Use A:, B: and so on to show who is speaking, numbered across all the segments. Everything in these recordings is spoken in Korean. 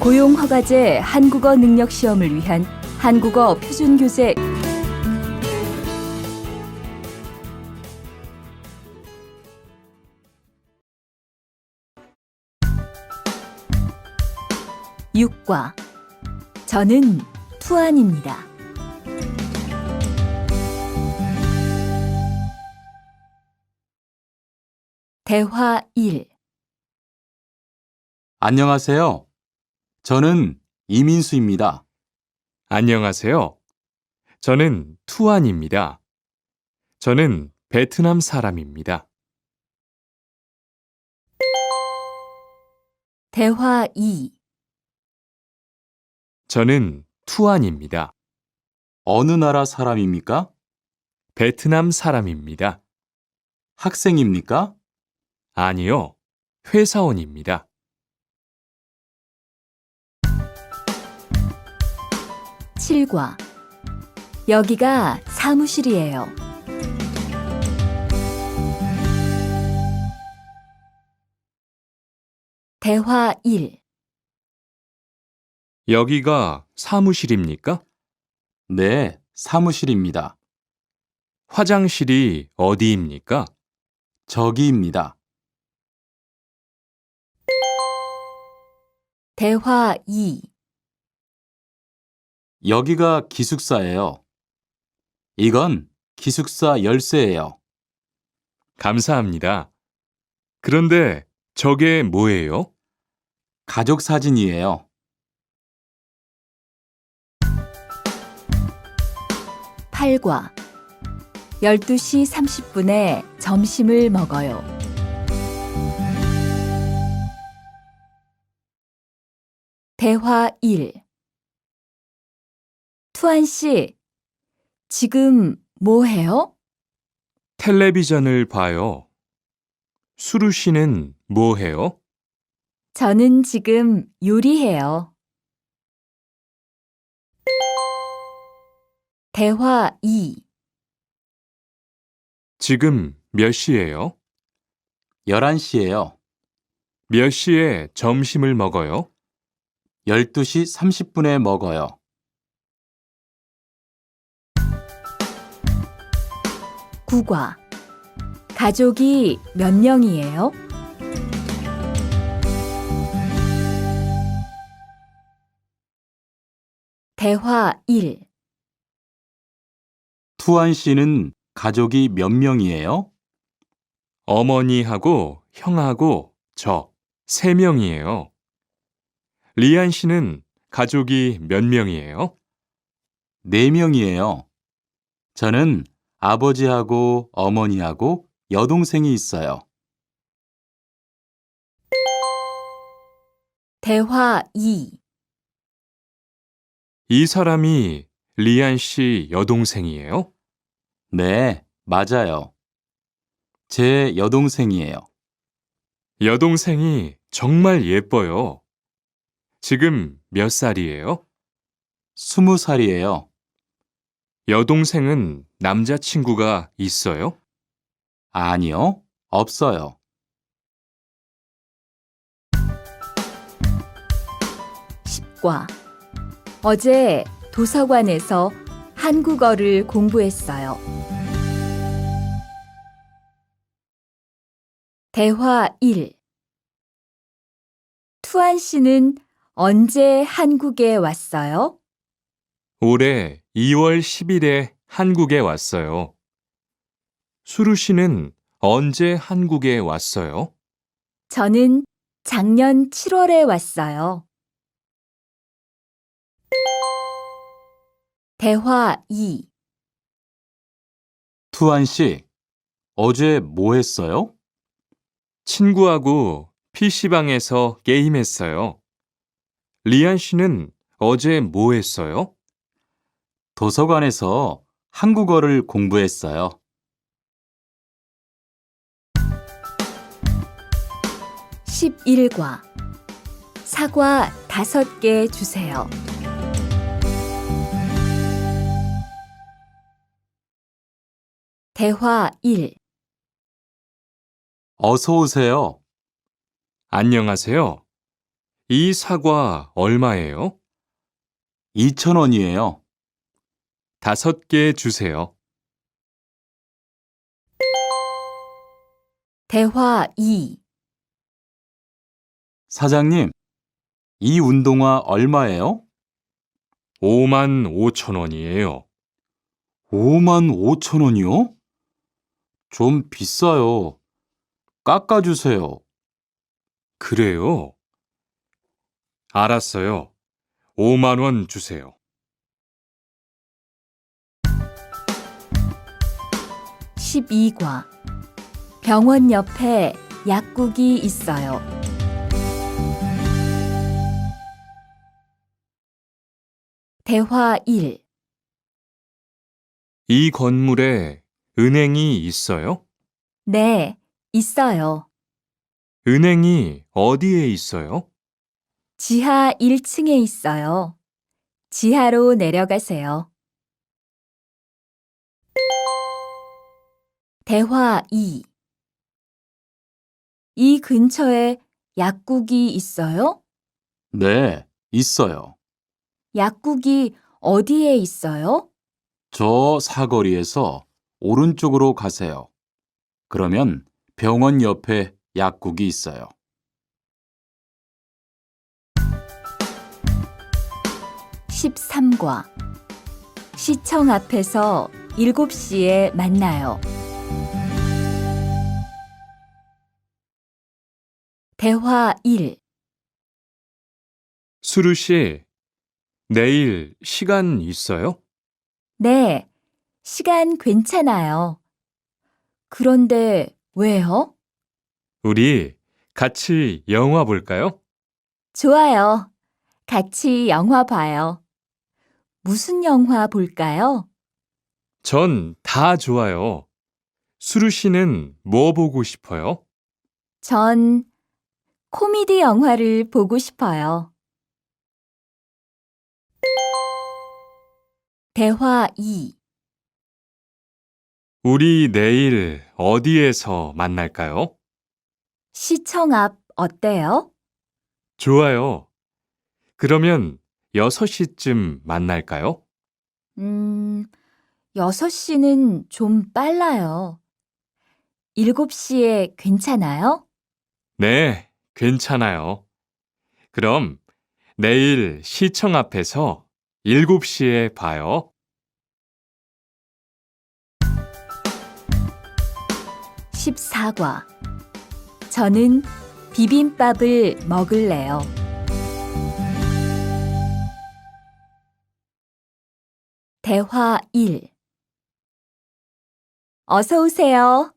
A: 고용허가제 한국어 능력 시험을 위한 한국어 표준 교재 육과 저는 투안입니다. 대화 1.
B: 안녕하세요. 저는 이민수입니다.
C: 안녕하세요. 저는 투안입니다. 저는 베트남 사람입니다.
A: 대화 2.
C: 저는 투안입니다.
B: 어느 나라 사람입니까?
C: 베트남 사람입니다.
B: 학생입니까?
C: 아니요, 회사원입니다.
A: 7과 여기가 사무실이에요. 대화 1.
C: 여기가 사무실입니까?
B: 네, 사무실입니다.
C: 화장실이 어디입니까?
B: 저기입니다.
A: 대화 2.
B: 여기가 기숙사예요. 이건 기숙사 열쇠예요.
C: 감사합니다. 그런데 저게 뭐예요?
B: 가족 사진이에요.
A: 8과 12시 30분에 점심을 먹어요. 대화 1. 투안 씨, 지금 뭐 해요?
C: 텔레비전을 봐요. 수루 씨는 뭐 해요?
A: 저는 지금 요리해요. 대화 2.
C: 지금 몇 시예요?
B: 11시예요.
C: 몇 시에 점심을 먹어요?
B: 12시 30분에 먹어요.
A: 9과 가족이 몇 명이에요? 대화 1.
B: 투안 씨는 가족이 몇 명이에요?
C: 어머니하고 형하고 저 3명이에요. 리안 씨는 가족이 몇 명이에요?
B: 4명이에요. 저는 아버지하고 어머니하고 여동생이 있어요.
A: 대화 2.
C: 이 사람이 리안 씨 여동생이에요?
B: 네, 맞아요. 제 여동생이에요.
C: 여동생이 정말 예뻐요. 지금 몇 살이에요?
B: 20살이에요.
C: 여동생은 남자친구가 있어요?
B: 아니요, 없어요.
A: 10과 어제 도서관에서 한국어를 공부했어요. 대화 1. 투안 씨는 언제 한국에 왔어요?
C: 올해 2월 10일에 한국에 왔어요. 수루 씨는 언제 한국에 왔어요?
A: 저는 작년 7월에 왔어요. 대화 2.
B: 투안 씨, 어제 뭐 했어요?
C: 친구하고 PC방에서 게임했어요. 리안 씨는 어제 뭐 했어요?
B: 도서관에서 한국어를 공부했어요.
A: 11과 사과 5개 주세요. 대화 1.
B: 어서 오세요.
C: 안녕하세요. 이 사과 얼마예요?
B: 2,000원이에요.
C: 5개 주세요.
A: 대화 2.
B: 사장님, 이 운동화 얼마예요?
C: 55,000원이에요.
B: 55,000원이요? 좀 비싸요. 깎아주세요.
C: 그래요? 알았어요. 5만 원 주세요.
A: 12과 병원 옆에 약국이 있어요. 대화 1.
C: 이 건물에 은행이 있어요?
A: 네, 있어요.
C: 은행이 어디에 있어요?
A: 지하 1층에 있어요. 지하로 내려가세요. 대화 2. 이 근처에 약국이 있어요?
B: 네, 있어요.
A: 약국이 어디에 있어요?
B: 저 사거리에서 오른쪽으로 가세요. 그러면 병원 옆에 약국이 있어요.
A: 13과 시청 앞에서 7시에 만나요. 대화 1.
C: 수루 씨, 내일 시간 있어요?
A: 네, 시간 괜찮아요. 그런데 왜요?
C: 우리 같이 영화 볼까요?
A: 좋아요. 같이 영화 봐요. 무슨 영화 볼까요?
C: 전 다 좋아요. 수루 씨는 뭐 보고 싶어요?
A: 전 코미디 영화를 보고 싶어요. 대화 2.
C: 우리 내일 어디에서 만날까요?
A: 시청 앞 어때요?
C: 좋아요. 그러면 6시쯤 만날까요?
A: 6시는 좀 빨라요. 7시에 괜찮아요?
C: 네, 괜찮아요. 그럼 내일 시청 앞에서 7시에 봐요.
A: 14과 저는 비빔밥을 먹을래요. 대화 1. 어서 오세요.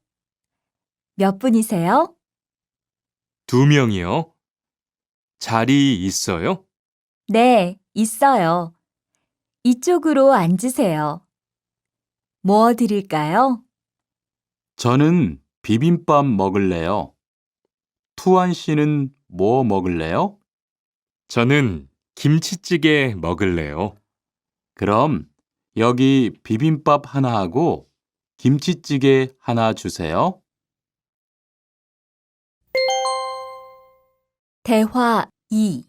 A: 몇 분이세요?
C: 2명이요. 자리 있어요?
A: 네, 있어요. 이쪽으로 앉으세요. 뭐 드릴까요?
B: 저는 비빔밥 먹을래요. 투안 씨는 뭐 먹을래요?
C: 저는 김치찌개 먹을래요.
B: 그럼 여기 비빔밥 하나 하고 김치찌개 하나 주세요.
A: 대화 2.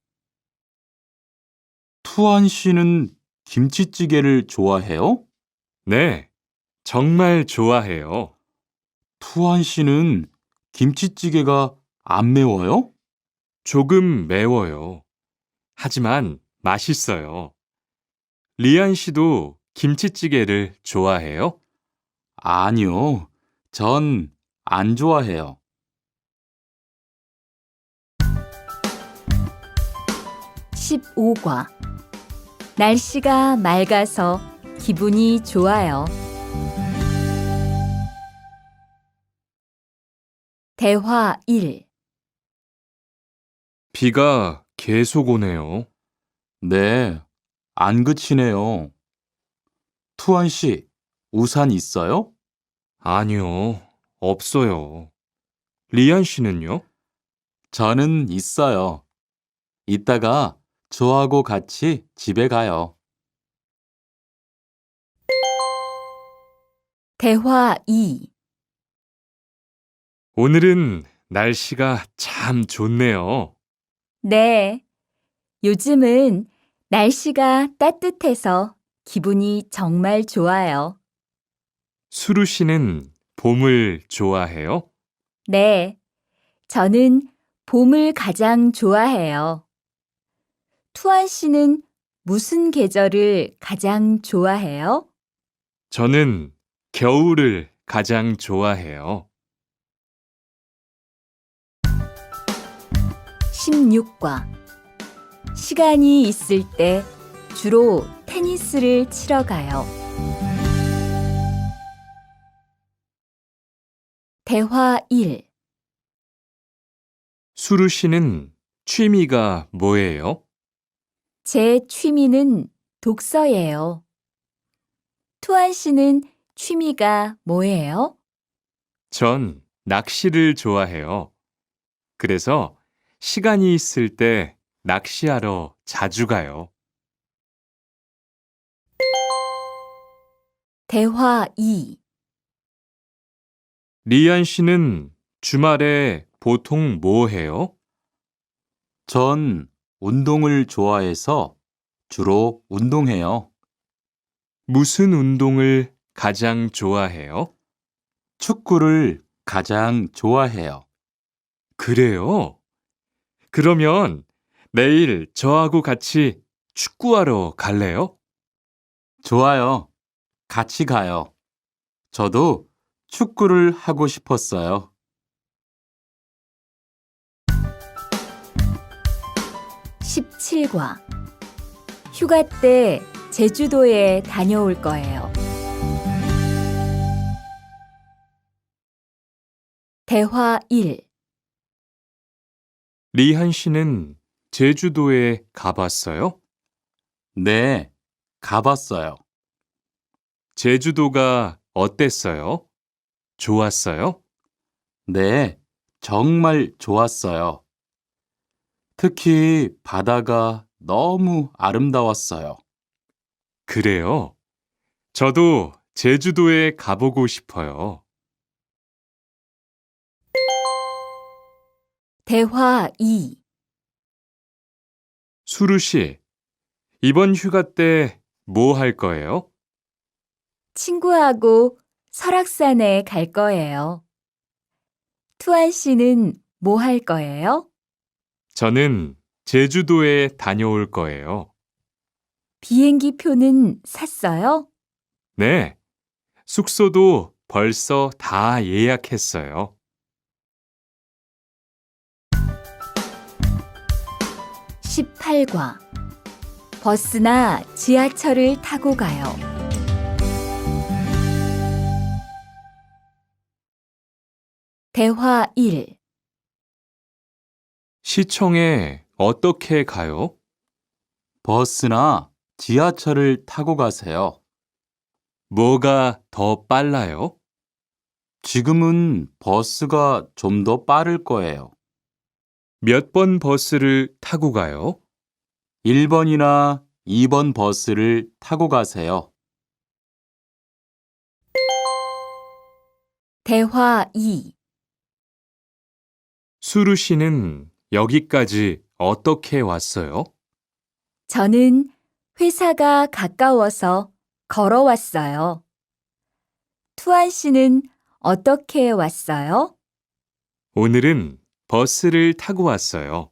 B: 투안 씨는 김치찌개를 좋아해요?
C: 네, 정말 좋아해요.
B: 투안 씨는 김치찌개가 안 매워요?
C: 조금 매워요. 하지만 맛있어요. 리안 씨도 김치찌개를 좋아해요?
B: 아니요. 전 안 좋아해요.
A: 15과 날씨가 맑아서 기분이 좋아요. 대화 1.
C: 비가 계속 오네요.
B: 네, 안 그치네요. 투안 씨, 우산 있어요?
C: 아니요, 없어요. 리안 씨는요?
B: 저는 있어요. 이따가 저하고 같이 집에 가요.
A: 대화 2.
C: 오늘은 날씨가 참 좋네요.
A: 네, 요즘은 날씨가 따뜻해서 기분이 정말 좋아요.
C: 수루 씨는 봄을 좋아해요?
A: 네, 저는 봄을 가장 좋아해요. 투안 씨는 무슨 계절을 가장 좋아해요?
C: 저는 겨울을 가장 좋아해요.
A: 16과 시간이 있을 때 주로 테니스를 치러 가요. 대화 1.
C: 수루 씨는 취미가 뭐예요?
A: 제 취미는 독서예요. 투안 씨는 취미가 뭐예요?
C: 전 낚시를 좋아해요. 그래서 시간이 있을 때 낚시하러 자주 가요.
A: 대화 2.
C: 리안 씨는 주말에 보통 뭐 해요?
B: 전 운동을 좋아해서 주로 운동해요.
C: 무슨 운동을 가장 좋아해요?
B: 축구를 가장 좋아해요.
C: 그래요? 그러면 내일 저하고 같이 축구하러 갈래요?
B: 좋아요. 같이 가요. 저도 축구를 하고 싶었어요.
A: 17과 휴가 때 제주도에 다녀올 거예요. 대화 1.
C: 리한 씨는 제주도에 가봤어요?
B: 네, 가봤어요.
C: 제주도가 어땠어요? 좋았어요?
B: 네, 정말 좋았어요. 특히 바다가 너무 아름다웠어요.
C: 그래요? 저도 제주도에 가보고 싶어요.
A: 대화 2.
C: 수루 씨, 이번 휴가 때 뭐 할 거예요?
A: 친구하고 설악산에 갈 거예요. 투안 씨는 뭐 할 거예요?
C: 저는 제주도에 다녀올 거예요.
A: 비행기 표는 샀어요?
C: 네, 숙소도 벌써 다 예약했어요.
A: 18과 버스나 지하철을 타고 가요. 대화 1.
C: 시청에 어떻게 가요?
B: 버스나 지하철을 타고 가세요.
C: 뭐가 더 빨라요?
B: 지금은 버스가 좀 더 빠를 거예요.
C: 몇 번 버스를 타고 가요?
B: 1번이나 2번 버스를 타고 가세요.
A: 대화 2.
C: 수루 씨는 여기까지 어떻게 왔어요?
A: 저는 회사가 가까워서 걸어왔어요. 투안 씨는 어떻게 왔어요?
C: 오늘은 버스를 타고 왔어요.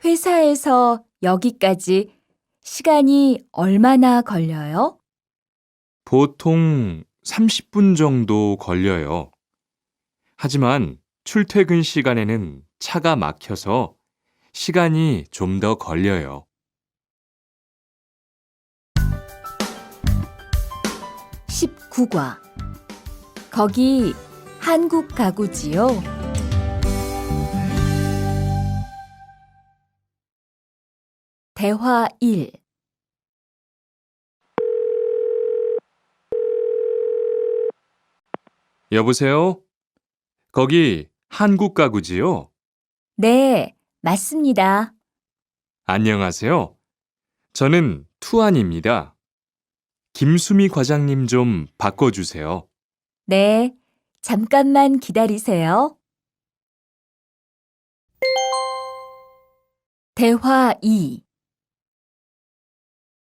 A: 회사에서 여기까지 시간이 얼마나 걸려요?
C: 보통 30분 정도 걸려요. 하지만 출퇴근 시간에는 차가 막혀서 시간이 좀 더 걸려요.
A: 19과 거기 한국 가구지요? 대화 1.
C: 여보세요? 거기 한국 가구지요?
A: 네, 맞습니다.
C: 안녕하세요. 저는 투안입니다. 김수미 과장님 좀 바꿔주세요.
A: 네, 잠깐만 기다리세요. 대화 2.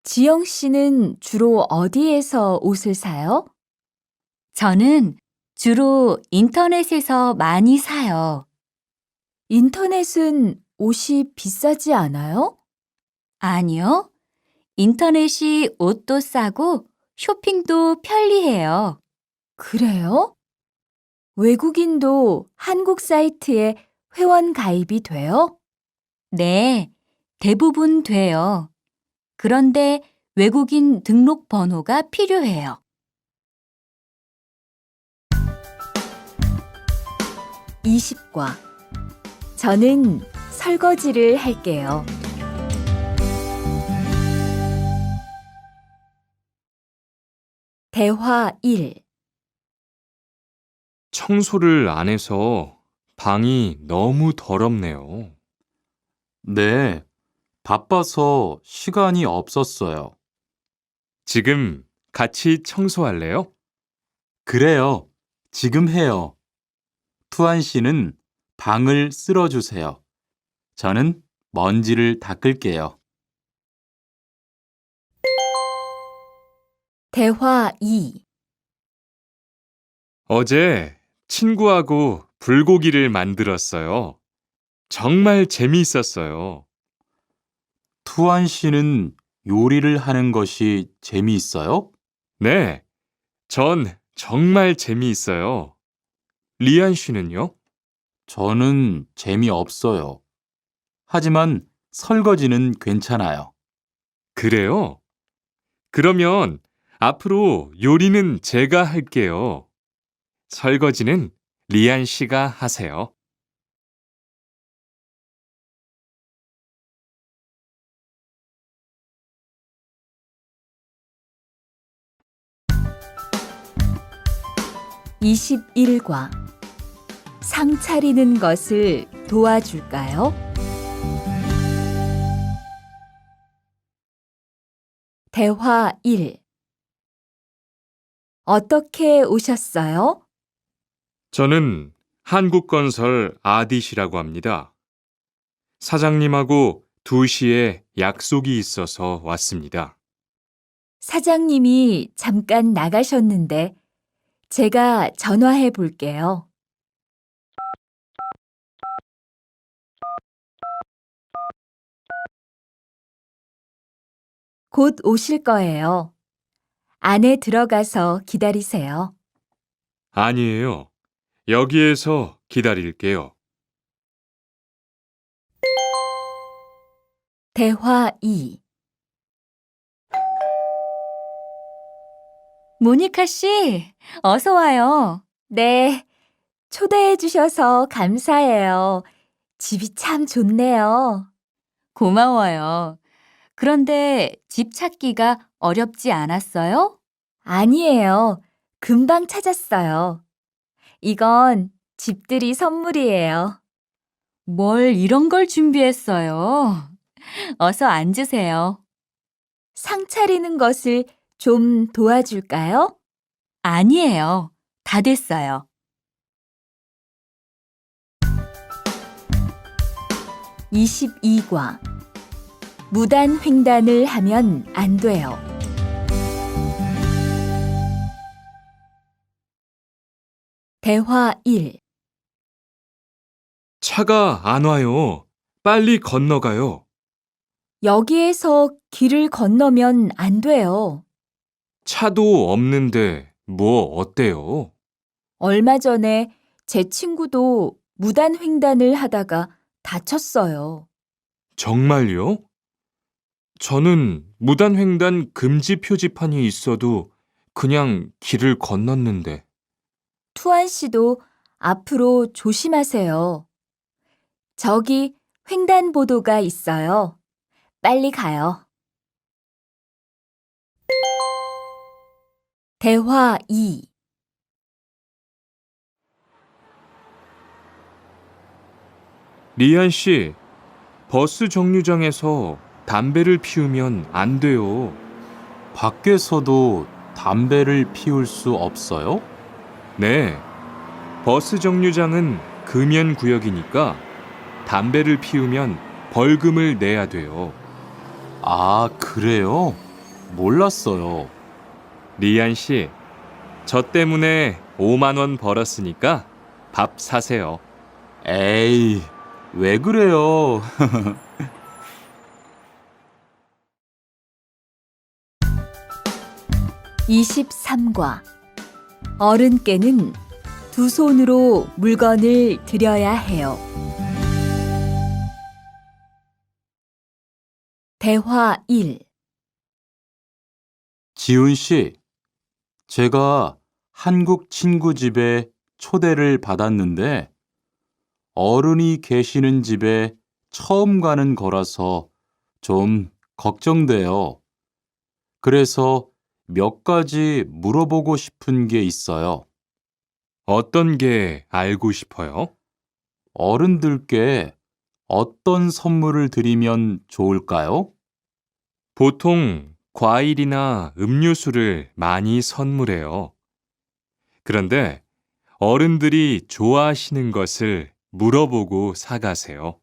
A: 지영 씨는 주로 어디에서 옷을 사요? 저는 주로 인터넷에서 많이 사요. 인터넷은 옷이 비싸지 않아요? 아니요. 인터넷이 옷도 싸고 쇼핑도 편리해요. 그래요? 외국인도 한국 사이트에 회원 가입이 돼요? 네, 대부분 돼요. 그런데 외국인 등록 번호가 필요해요. 20과. 저는 설거지를 할게요. 대화 1.
C: 청소를 안 해서 방이 너무 더럽네요.
B: 네, 바빠서 시간이 없었어요.
C: 지금 같이 청소할래요?
B: 그래요. 지금 해요. 투안 씨는 방을 쓸어주세요. 저는 먼지를 닦을게요.
A: 대화 2.
C: 어제 친구하고 불고기를 만들었어요. 정말 재미있었어요.
B: 투안 씨는 요리를 하는 것이 재미있어요?
C: 네, 전 정말 재미있어요. 리안 씨는요?
B: 저는 재미없어요. 하지만 설거지는 괜찮아요.
C: 그래요? 그러면 앞으로 요리는 제가 할게요. 설거지는 리안 씨가 하세요.
A: (21과) 상 차리는 것을 도와줄까요? 대화 1. 어떻게 오셨어요?
C: 저는 한국건설 아디시라고 합니다. 사장님하고 2시에 약속이 있어서 왔습니다.
A: 사장님이 잠깐 나가셨는데 제가 전화해 볼게요. 곧 오실 거예요. 안에 들어가서 기다리세요.
C: 아니에요. 여기에서 기다릴게요.
A: 대화 2. 모니카 씨, 어서 와요. 네, 초대해 주셔서 감사해요. 집이 참 좋네요. 고마워요. 그런데 집 찾기가 어렵지 않았어요? 아니에요. 금방 찾았어요. 이건 집들이 선물이에요. 뭘 이런 걸 준비했어요? 어서 앉으세요. 상 차리는 것을 좀 도와줄까요? 아니에요. 다 됐어요. 22과. 무단 횡단을 하면 안 돼요. 대화 1.
C: 차가 안 와요. 빨리 건너가요.
A: 여기에서 길을 건너면 안 돼요.
C: 차도 없는데 뭐 어때요?
A: 얼마 전에 제 친구도 무단 횡단을 하다가 다쳤어요.
C: 정말요? 저는 무단횡단 금지 표지판이 있어도 그냥 길을 건넜는데.
A: 투안 씨도 앞으로 조심하세요. 저기 횡단보도가 있어요. 빨리 가요. 대화 2.
C: 리안 씨, 버스 정류장에서 담배를 피우면 안 돼요.
B: 밖에서도 담배를 피울 수 없어요?
C: 네, 버스 정류장은 금연 구역이니까 담배를 피우면 벌금을 내야 돼요.
B: 아, 그래요? 몰랐어요.
C: 리안 씨, 저 때문에 5만 원 벌었으니까 밥 사세요.
B: 에이, 왜 그래요?
A: 23과 어른께는 두 손으로 물건을 들여야 해요. 대화 1.
B: 지훈 씨, 제가 한국 친구 집에 초대를 받았는데 어른이 계시는 집에 처음 가는 거라서 좀 걱정돼요. 그래서 몇 가지 물어보고 싶은 게 있어요.
C: 어떤 게 알고 싶어요?
B: 어른들께 어떤 선물을 드리면 좋을까요?
C: 보통 과일이나 음료수를 많이 선물해요. 그런데 어른들이 좋아하시는 것을 물어보고 사가세요.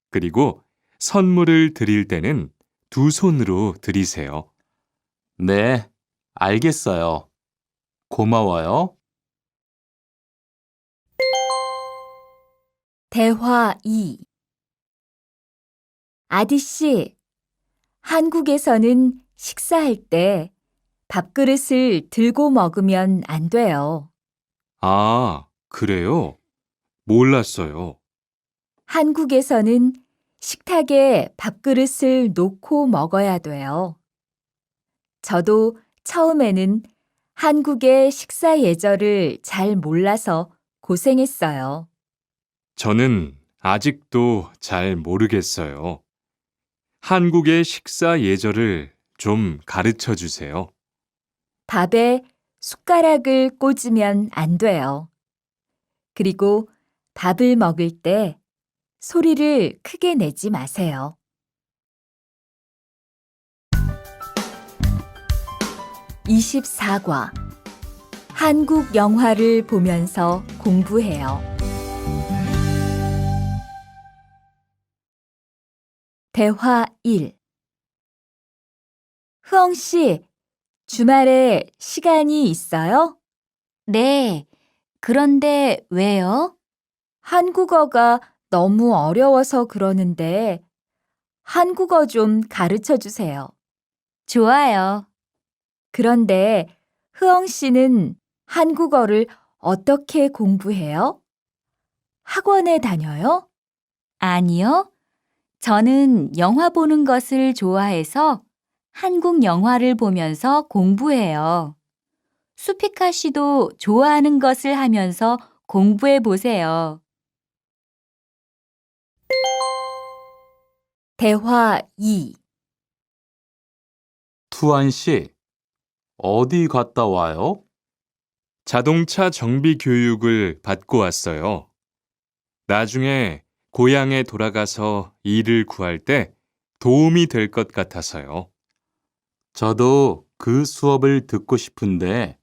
C: 그리고 선물을 드릴 때는 두 손으로 드리세요.
B: 네, 알겠어요. 고마워요.
A: 대화 2. 아디씨, 한국에서는 식사할 때 밥그릇을 들고 먹으면 안 돼요.
C: 아, 그래요? 몰랐어요.
A: 한국에서는 식탁에 밥그릇을 놓고 먹어야 돼요. 저도 처음에는 한국의 식사 예절을 잘 몰라서 고생했어요.
C: 저는 아직도 잘 모르겠어요. 한국의 식사 예절을 좀 가르쳐 주세요.
A: 밥에 숟가락을 꽂으면 안 돼요. 그리고 밥을 먹을 때 소리를 크게 내지 마세요. 24과 한국 영화를 보면서 공부해요. 대화 1. 흐엉 씨, 주말에 시간이 있어요? 네. 그런데 왜요? 한국어가 너무 어려워서 그러는데 한국어 좀 가르쳐 주세요. 좋아요. 그런데 흐엉 씨는 한국어를 어떻게 공부해요? 학원에 다녀요? 아니요. 저는 영화 보는 것을 좋아해서 한국 영화를 보면서 공부해요. 수피카 씨도 좋아하는 것을 하면서 공부해 보세요. 대화 2.
B: 투안 씨, 어디 갔다 와요?
C: 자동차 정비 교육을 받고 왔어요. 나중에 고향에 돌아가서 일을 구할 때 도움이 될 것 같아서요.
B: 저도 그 수업을 듣고 싶은데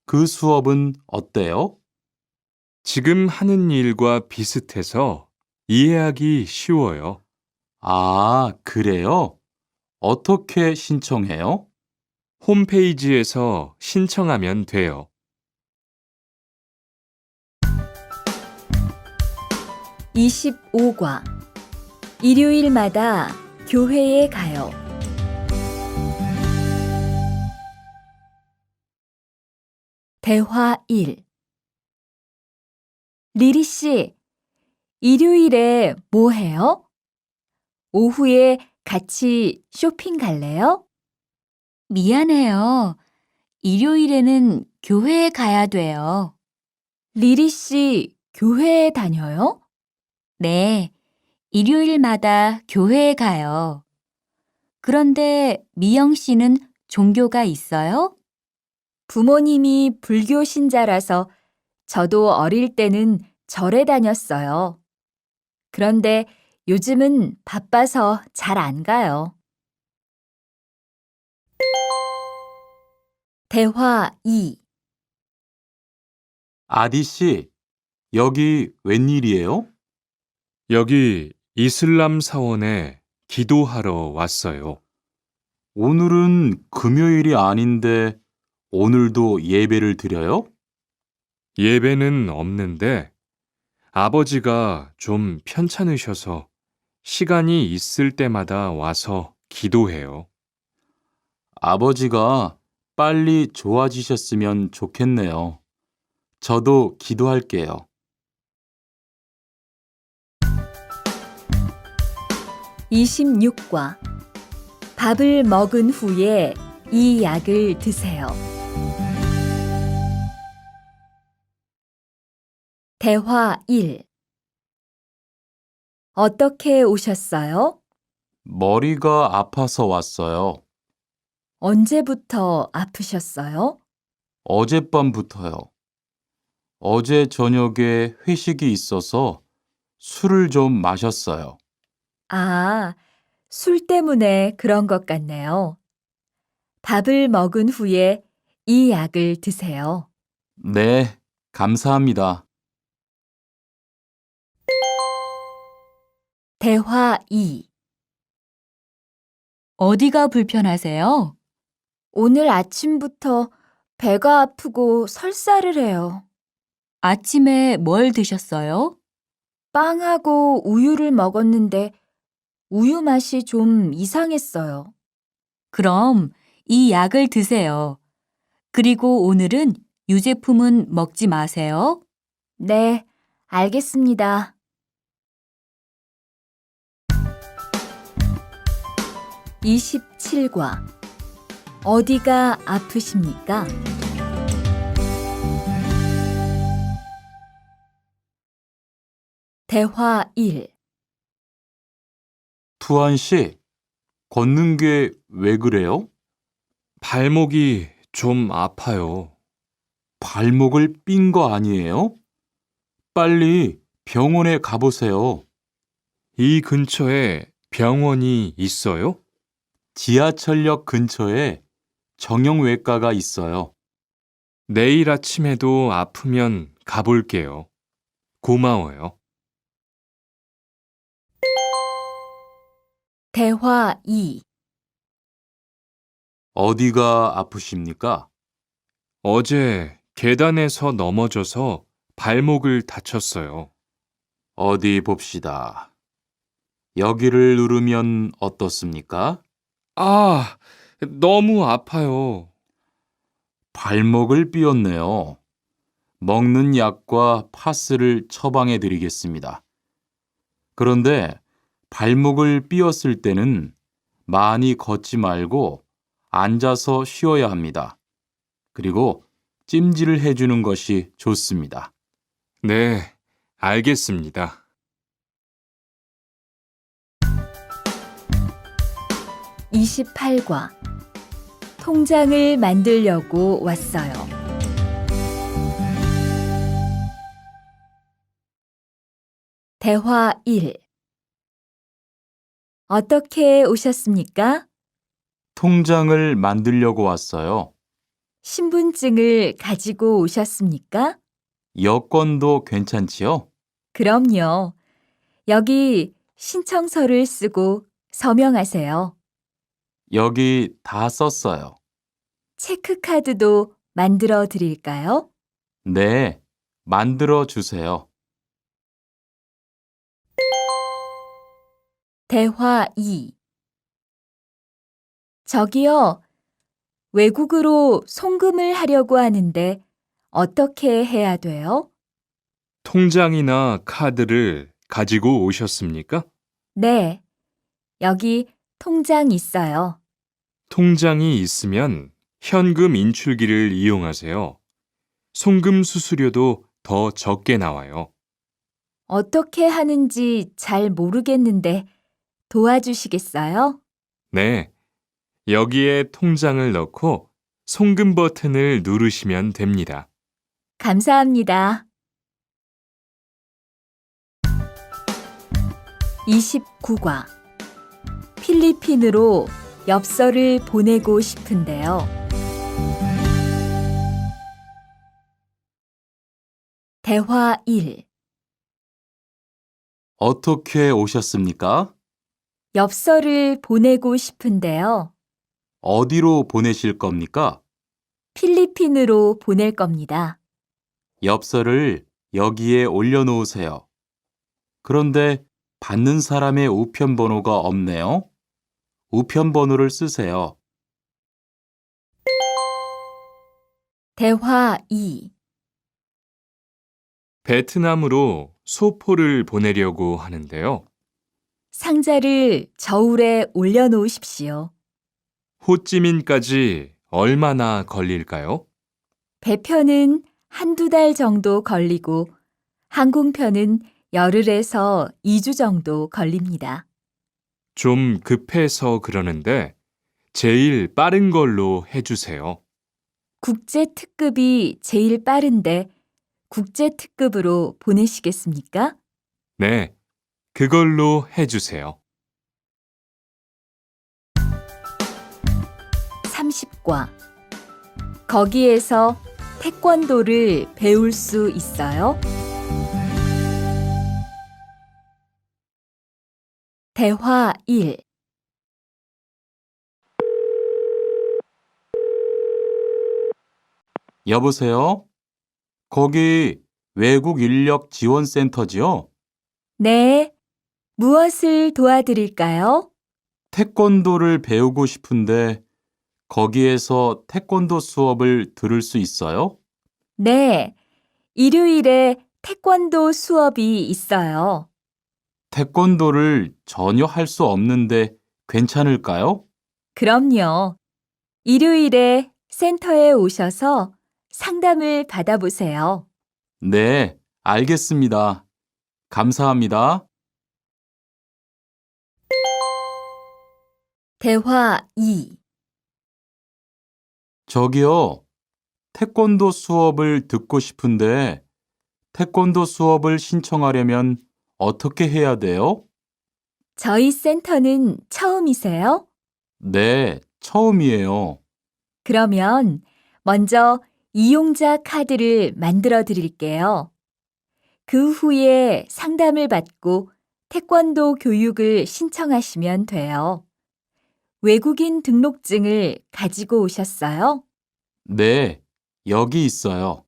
B: 그 수업은 어때요?
C: 지금 하는 일과 비슷해서 이해하기 쉬워요.
B: 아, 그래요? 어떻게 신청해요?
C: 홈페이지에서 신청하면 돼요.
A: 25과 일요일마다 교회에 가요. 대화 1. 리리 씨, 일요일에 뭐 해요? 오후에 같이 쇼핑 갈래요? 미안해요. 일요일에는 교회에 가야 돼요. 리리 씨, 교회에 다녀요? 네, 일요일마다 교회에 가요. 그런데 미영 씨는 종교가 있어요? 부모님이 불교 신자라서 저도 어릴 때는 절에 다녔어요. 그런데 요즘은 바빠서 잘 안 가요. 대화 2.
B: 아디 씨, 여기 웬일이에요?
C: 여기 이슬람 사원에 기도하러 왔어요.
B: 오늘은 금요일이 아닌데 오늘도 예배를 드려요?
C: 예배는 없는데 아버지가 좀 편찮으셔서 시간이 있을 때마다 와서 기도해요.
B: 아버지가 빨리 좋아지셨으면 좋겠네요. 저도 기도할게요.
A: 26과 밥을 먹은 후에 이 약을 드세요. 대화 1. 어떻게 오셨어요?
B: 머리가 아파서 왔어요.
A: 언제부터 아프셨어요?
B: 어젯밤부터요. 어제 저녁에 회식이 있어서 술을 좀 마셨어요.
A: 아, 술 때문에 그런 것 같네요. 밥을 먹은 후에 이 약을 드세요.
B: 네, 감사합니다.
A: 대화 2. 어디가 불편하세요? 오늘 아침부터 배가 아프고 설사를 해요. 아침에 뭘 드셨어요? 빵하고 우유를 먹었는데 우유 맛이 좀 이상했어요. 그럼 이 약을 드세요. 그리고 오늘은 유제품은 먹지 마세요. 네, 알겠습니다. 27과 어디가 아프십니까? 대화 1.
B: 투안 씨, 걷는 게 왜 그래요?
C: 발목이 좀 아파요.
B: 발목을 삔 거 아니에요? 빨리 병원에 가보세요.
C: 이 근처에 병원이 있어요?
B: 지하철역 근처에 정형외과가 있어요.
C: 내일 아침에도 아프면 가볼게요. 고마워요.
A: 대화 2.
B: 어디가 아프십니까?
C: 어제 계단에서 넘어져서 발목을 다쳤어요.
B: 어디 봅시다. 여기를 누르면 어떻습니까?
C: 아, 너무 아파요.
B: 발목을 삐었네요. 먹는 약과 파스를 처방해 드리겠습니다. 그런데 발목을 삐었을 때는 많이 걷지 말고 앉아서 쉬어야 합니다. 그리고 찜질을 해주는 것이 좋습니다.
C: 네, 알겠습니다.
A: 28과 통장을 만들려고 왔어요. 대화 1. 어떻게 오셨습니까?
B: 통장을 만들려고 왔어요.
A: 신분증을 가지고 오셨습니까?
B: 여권도 괜찮지요?
A: 그럼요. 여기 신청서를 쓰고 서명하세요.
B: 여기 다 썼어요.
A: 체크카드도 만들어 드릴까요?
B: 네, 만들어 주세요.
A: 대화 2. 저기요, 외국으로 송금을 하려고 하는데 어떻게 해야 돼요?
C: 통장이나 카드를 가지고 오셨습니까?
A: 네, 여기 통장 있어요.
C: 통장이 있으면 현금 인출기를 이용하세요. 송금 수수료도 더 적게 나와요.
A: 어떻게 하는지 잘 모르겠는데 도와주시겠어요?
C: 네, 여기에 통장을 넣고 송금 버튼을 누르시면 됩니다.
A: 감사합니다. 29과 필리핀으로 엽서를 보내고 싶은데요. 대화 1.
B: 어떻게 오셨습니까?
A: 엽서를 보내고 싶은데요.
B: 어디로 보내실 겁니까?
A: 필리핀으로 보낼 겁니다.
B: 엽서를 여기에 올려놓으세요. 그런데 받는 사람의 우편 번호가 없네요. 우편 번호를 쓰세요.
A: 대화 2.
C: 베트남으로 소포를 보내려고 하는데요.
A: 상자를 저울에 올려놓으십시오.
C: 호찌민까지 얼마나 걸릴까요?
A: 배편은 한두 달 정도 걸리고 항공편은 열흘에서 2주 정도 걸립니다.
C: 좀 급해서 그러는데 제일 빠른 걸로 해주세요.
A: 국제 특급이 제일 빠른데 국제 특급으로 보내시겠습니까?
C: 네, 그걸로 해주세요.
A: 30과. 거기에서 태권도를 배울 수 있어요? 대화 1.
B: 여보세요? 거기 외국 인력 지원센터지요?
A: 네. 무엇을 도와드릴까요?
B: 태권도를 배우고 싶은데 거기에서 태권도 수업을 들을 수 있어요?
A: 네. 일요일에 태권도 수업이 있어요.
B: 태권도를 전혀 할 수 없는데 괜찮을까요?
A: 그럼요. 일요일에 센터에 오셔서 상담을 받아보세요.
B: 네, 알겠습니다. 감사합니다.
A: 대화 2.
B: 저기요, 태권도 수업을 듣고 싶은데 태권도 수업을 신청하려면 어떻게 해야 돼요?
A: 저희 센터는 처음이세요?
B: 네, 처음이에요.
A: 그러면 먼저 이용자 카드를 만들어 드릴게요. 그 후에 상담을 받고 태권도 교육을 신청하시면 돼요. 외국인 등록증을 가지고 오셨어요?
B: 네, 여기 있어요.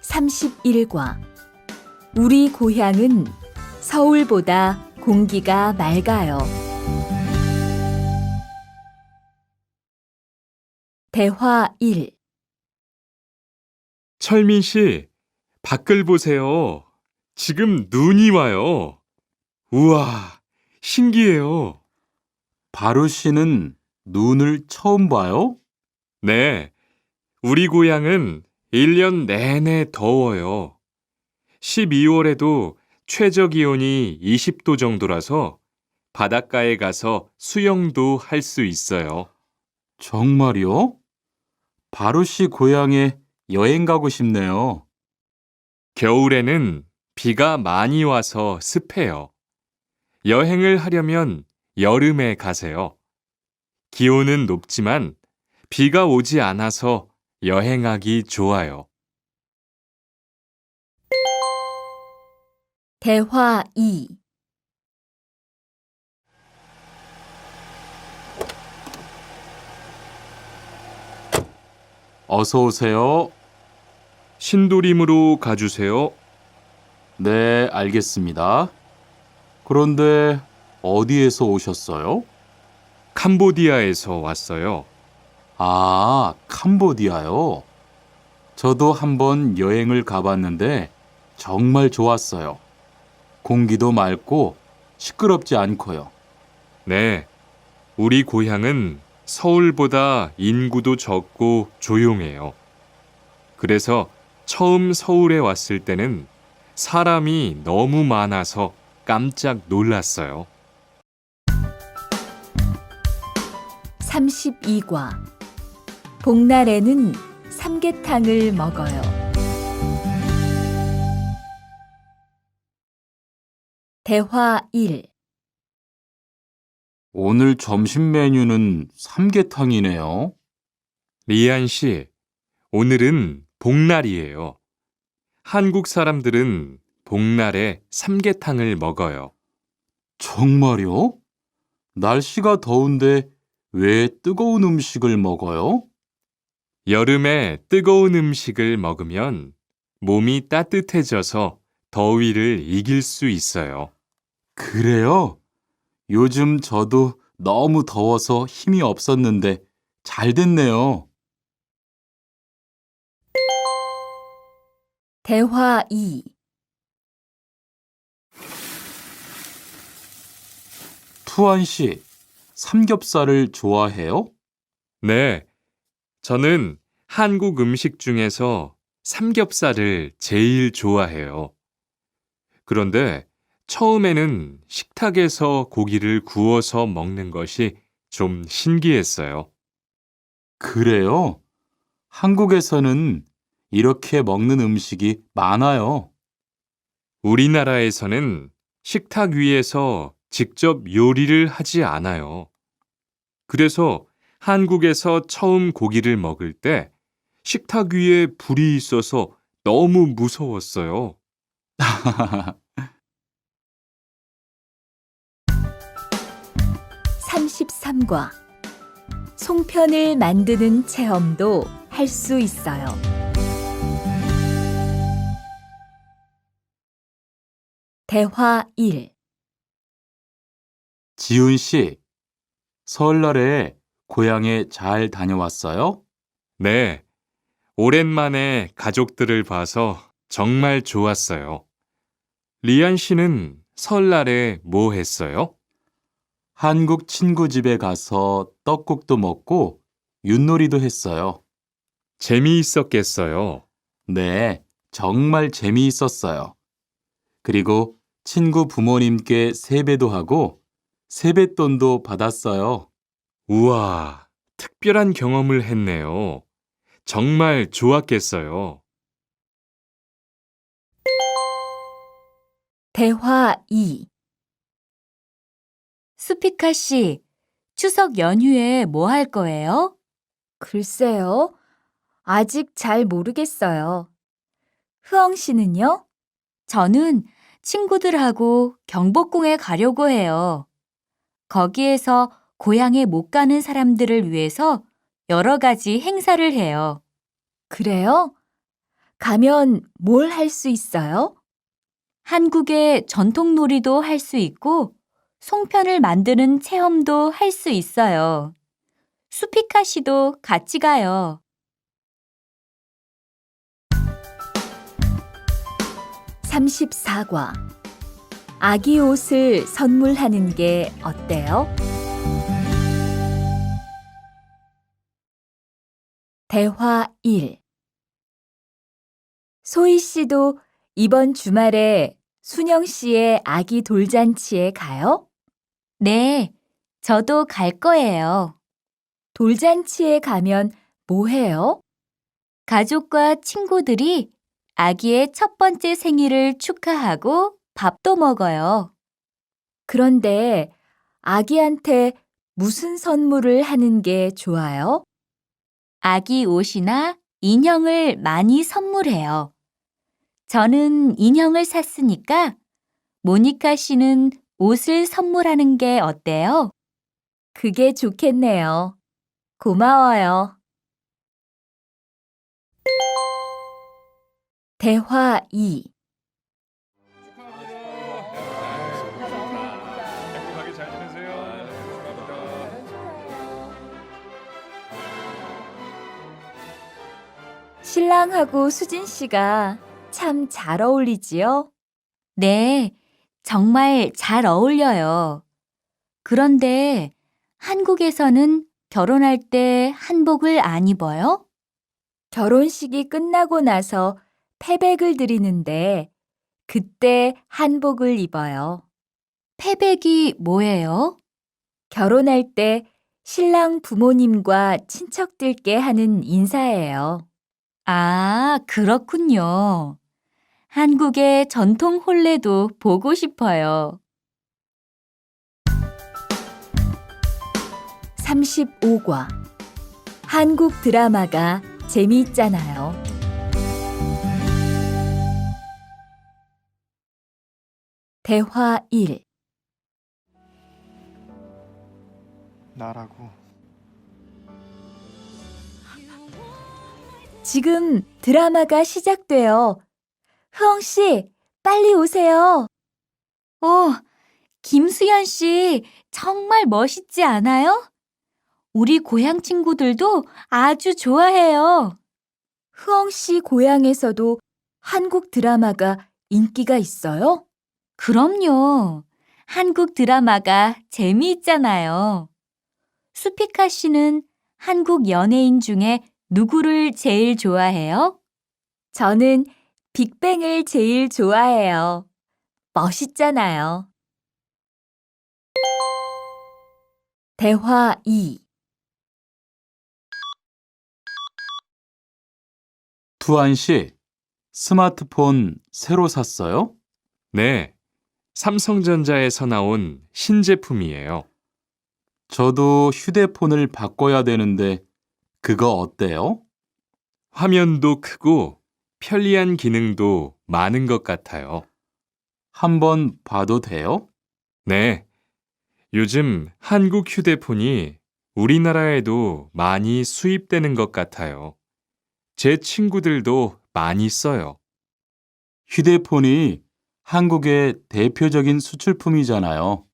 A: (31과) 우리 고향은 서울보다 공기가 맑아요. 대화 1.
C: 철민 씨, 밖을 보세요. 지금 눈이 와요. 우와, 신기해요.
B: 바루 씨는 눈을 처음 봐요?
C: 네, 우리 고향은 1년 내내 더워요. 12월에도 최저 기온이 20도 정도라서 바닷가에 가서 수영도 할 수 있어요.
B: 정말요? 바루 씨 고향에 여행 가고 싶네요.
C: 겨울에는 비가 많이 와서 습해요. 여행을 하려면 여름에 가세요. 기온은 높지만 비가 오지 않아서 여행하기 좋아요.
A: 대화 2.
B: 어서 오세요.
C: 신도림으로 가주세요.
B: 네, 알겠습니다. 그런데 어디에서 오셨어요?
C: 캄보디아에서 왔어요.
B: 아, 캄보디아요. 저도 한번 여행을 가봤는데 정말 좋았어요. 공기도 맑고 시끄럽지 않고요.
C: 네, 우리 고향은 서울보다 인구도 적고 조용해요. 그래서 처음 서울에 왔을 때는 사람이 너무 많아서 깜짝 놀랐어요.
A: 32과. 복날에는 삼계탕을 먹어요. 대화 1.
B: 오늘 점심 메뉴는 삼계탕이네요.
C: 리안 씨, 오늘은 복날이에요. 한국 사람들은 복날에 삼계탕을 먹어요.
B: 정말요? 날씨가 더운데 왜 뜨거운 음식을 먹어요?
C: 여름에 뜨거운 음식을 먹으면 몸이 따뜻해져서 더위를 이길 수 있어요.
B: 그래요? 요즘 저도 너무 더워서 힘이 없었는데 잘 됐네요.
A: 대화 2.
B: 투안 씨, 삼겹살을 좋아해요?
C: 네, 저는 한국 음식 중에서 삼겹살을 제일 좋아해요. 그런데 처음에는 식탁에서 고기를 구워서 먹는 것이 좀 신기했어요.
B: 그래요? 한국에서는 이렇게 먹는 음식이 많아요.
C: 우리나라에서는 식탁 위에서 직접 요리를 하지 않아요. 그래서 한국에서 처음 고기를 먹을 때 식탁 위에 불이 있어서 너무 무서웠어요.
A: 33과 송편을 만드는 체험도 할 수 있어요. 대화 1.
B: 지훈 씨, 설날에 고향에 잘 다녀왔어요?
C: 네, 오랜만에 가족들을 봐서 정말 좋았어요. 리안 씨는 설날에 뭐 했어요?
B: 한국 친구 집에 가서 떡국도 먹고 윷놀이도 했어요.
C: 재미있었겠어요.
B: 네, 정말 재미있었어요. 그리고 친구 부모님께 세배도 하고 세뱃돈도 받았어요.
C: 우와, 특별한 경험을 했네요. 정말 좋았겠어요.
A: 대화 2. 수피카 씨, 추석 연휴에 뭐 할 거예요? 글쎄요. 아직 잘 모르겠어요. 흐엉 씨는요? 저는 친구들하고 경복궁에 가려고 해요. 거기에서 고향에 못 가는 사람들을 위해서 여러 가지 행사를 해요. 그래요? 가면 뭘 할 수 있어요? 한국의 전통 놀이도 할 수 있고 송편을 만드는 체험도 할 수 있어요. 수피카 씨도 같이 가요. 34과 아기 옷을 선물하는 게 어때요? 대화 1. 소희 씨도 이번 주말에 순영 씨의 아기 돌잔치에 가요? 네, 저도 갈 거예요. 돌잔치에 가면 뭐 해요? 가족과 친구들이 아기의 첫 번째 생일을 축하하고 밥도 먹어요. 그런데 아기한테 무슨 선물을 하는 게 좋아요? 아기 옷이나 인형을 많이 선물해요. 저는 인형을 샀으니까 모니카 씨는 옷을 선물하는 게 어때요? 그게 좋겠네요. 고마워요. 대화 2.
C: 행복하게 잘 지내세요.
A: 신랑하고 수진 씨가 참 잘 어울리지요? 네, 정말 잘 어울려요. 그런데 한국에서는 결혼할 때 한복을 안 입어요? 결혼식이 끝나고 나서 패백을 드리는데 그때 한복을 입어요. 패백이 뭐예요? 결혼할 때 신랑 부모님과 친척들께 하는 인사예요. 아, 그렇군요. 한국의 전통 혼례도 보고 싶어요. 35과. 한국 드라마가 재미있잖아요. 대화 1.
D: 나라고.
A: 지금 드라마가 시작돼요. 흐엉 씨, 빨리 오세요. 김수현 씨, 정말 멋있지 않아요? 우리 고향 친구들도 아주 좋아해요. 흐엉 씨 고향에서도 한국 드라마가 인기가 있어요? 그럼요. 한국 드라마가 재미있잖아요. 수피카 씨는 한국 연예인 중에 누구를 제일 좋아해요? 저는 빅뱅을 제일 좋아해요. 멋있잖아요. 대화 2.
B: 투안 씨, 스마트폰 새로 샀어요?
C: 네, 삼성전자에서 나온 신제품이에요.
B: 저도 휴대폰을 바꿔야 되는데 그거 어때요?
C: 화면도 크고 편리한 기능도 많은 것 같아요.
B: 한번 봐도 돼요?
C: 네, 요즘 한국 휴대폰이 우리나라에도 많이 수입되는 것 같아요. 제 친구들도 많이 써요.
B: 휴대폰이 한국의 대표적인 수출품이잖아요.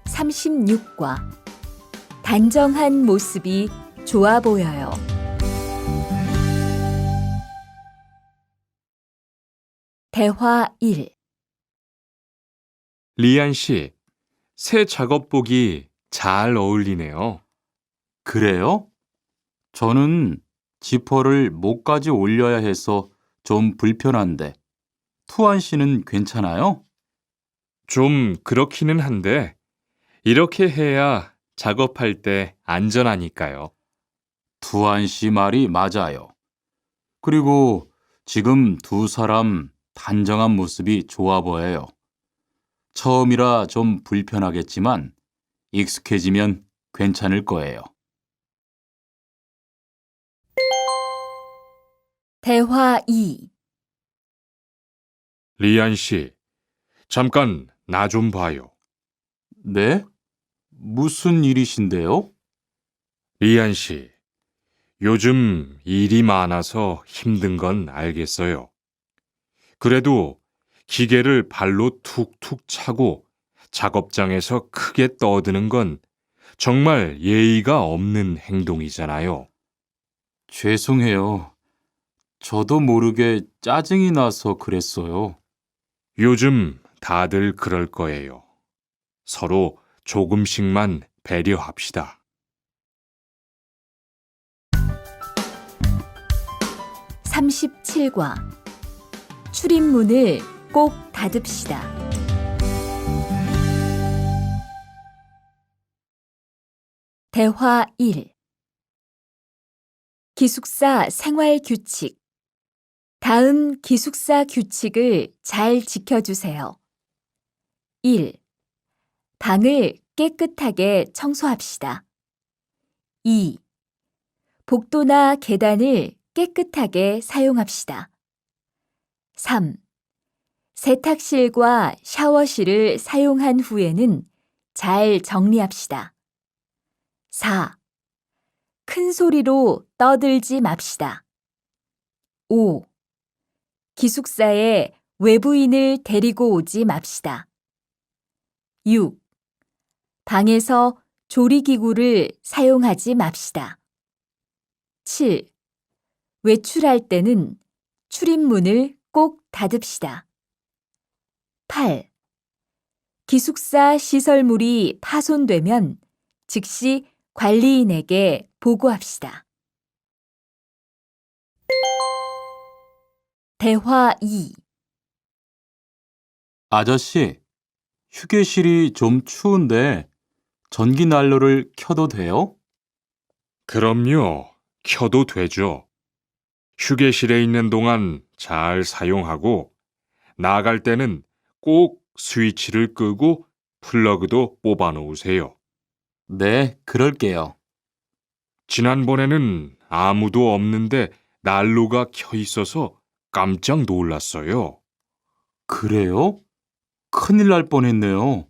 A: 36과. 단정한 모습이 좋아 보여요. 대화 1.
C: 리안 씨, 새 작업복이 잘 어울리네요.
B: 그래요? 저는 지퍼를 목까지 올려야 해서 좀 불편한데, 투안 씨는 괜찮아요?
C: 좀 그렇기는 한데, 이렇게 해야 작업할 때 안전하니까요.
B: 투안 씨 말이 맞아요. 그리고 지금 두 사람 단정한 모습이 좋아 보여요. 처음이라 좀 불편하겠지만 익숙해지면 괜찮을 거예요.
A: 대화 2.
C: 리안 씨, 잠깐 나 좀 봐요.
B: 네? 무슨 일이신데요?
C: 리안 씨, 요즘 일이 많아서 힘든 건 알겠어요. 그래도 기계를 발로 툭툭 차고 작업장에서 크게 떠드는 건 정말 예의가 없는 행동이잖아요.
B: 죄송해요. 저도 모르게 짜증이 나서 그랬어요.
C: 요즘 다들 그럴 거예요. 서로 조금씩만 배려합시다.
A: 37과. 출입문을 꼭 닫읍시다. 대화 1. 기숙사 생활 규칙. 다음 기숙사 규칙을 잘 지켜주세요. 1. 방을 깨끗하게 청소합시다. 2. 복도나 계단을 깨끗하게 사용합시다. 3. 세탁실과 샤워실을 사용한 후에는 잘 정리합시다. 4. 큰 소리로 떠들지 맙시다. 5. 기숙사에 외부인을 데리고 오지 맙시다. 6. 방에서 조리기구를 사용하지 맙시다. 7. 외출할 때는 출입문을 꼭 닫읍시다. 8. 기숙사 시설물이 파손되면 즉시 관리인에게 보고합시다. 대화 2.
B: 아저씨, 휴게실이 좀 추운데 전기 난로를 켜도 돼요?
C: 그럼요. 켜도 되죠. 휴게실에 있는 동안 잘 사용하고 나갈 때는 꼭 스위치를 끄고 플러그도 뽑아 놓으세요.
B: 네, 그럴게요.
C: 지난번에는 아무도 없는데 난로가 켜 있어서 깜짝 놀랐어요.
B: 그래요? 큰일 날 뻔했네요.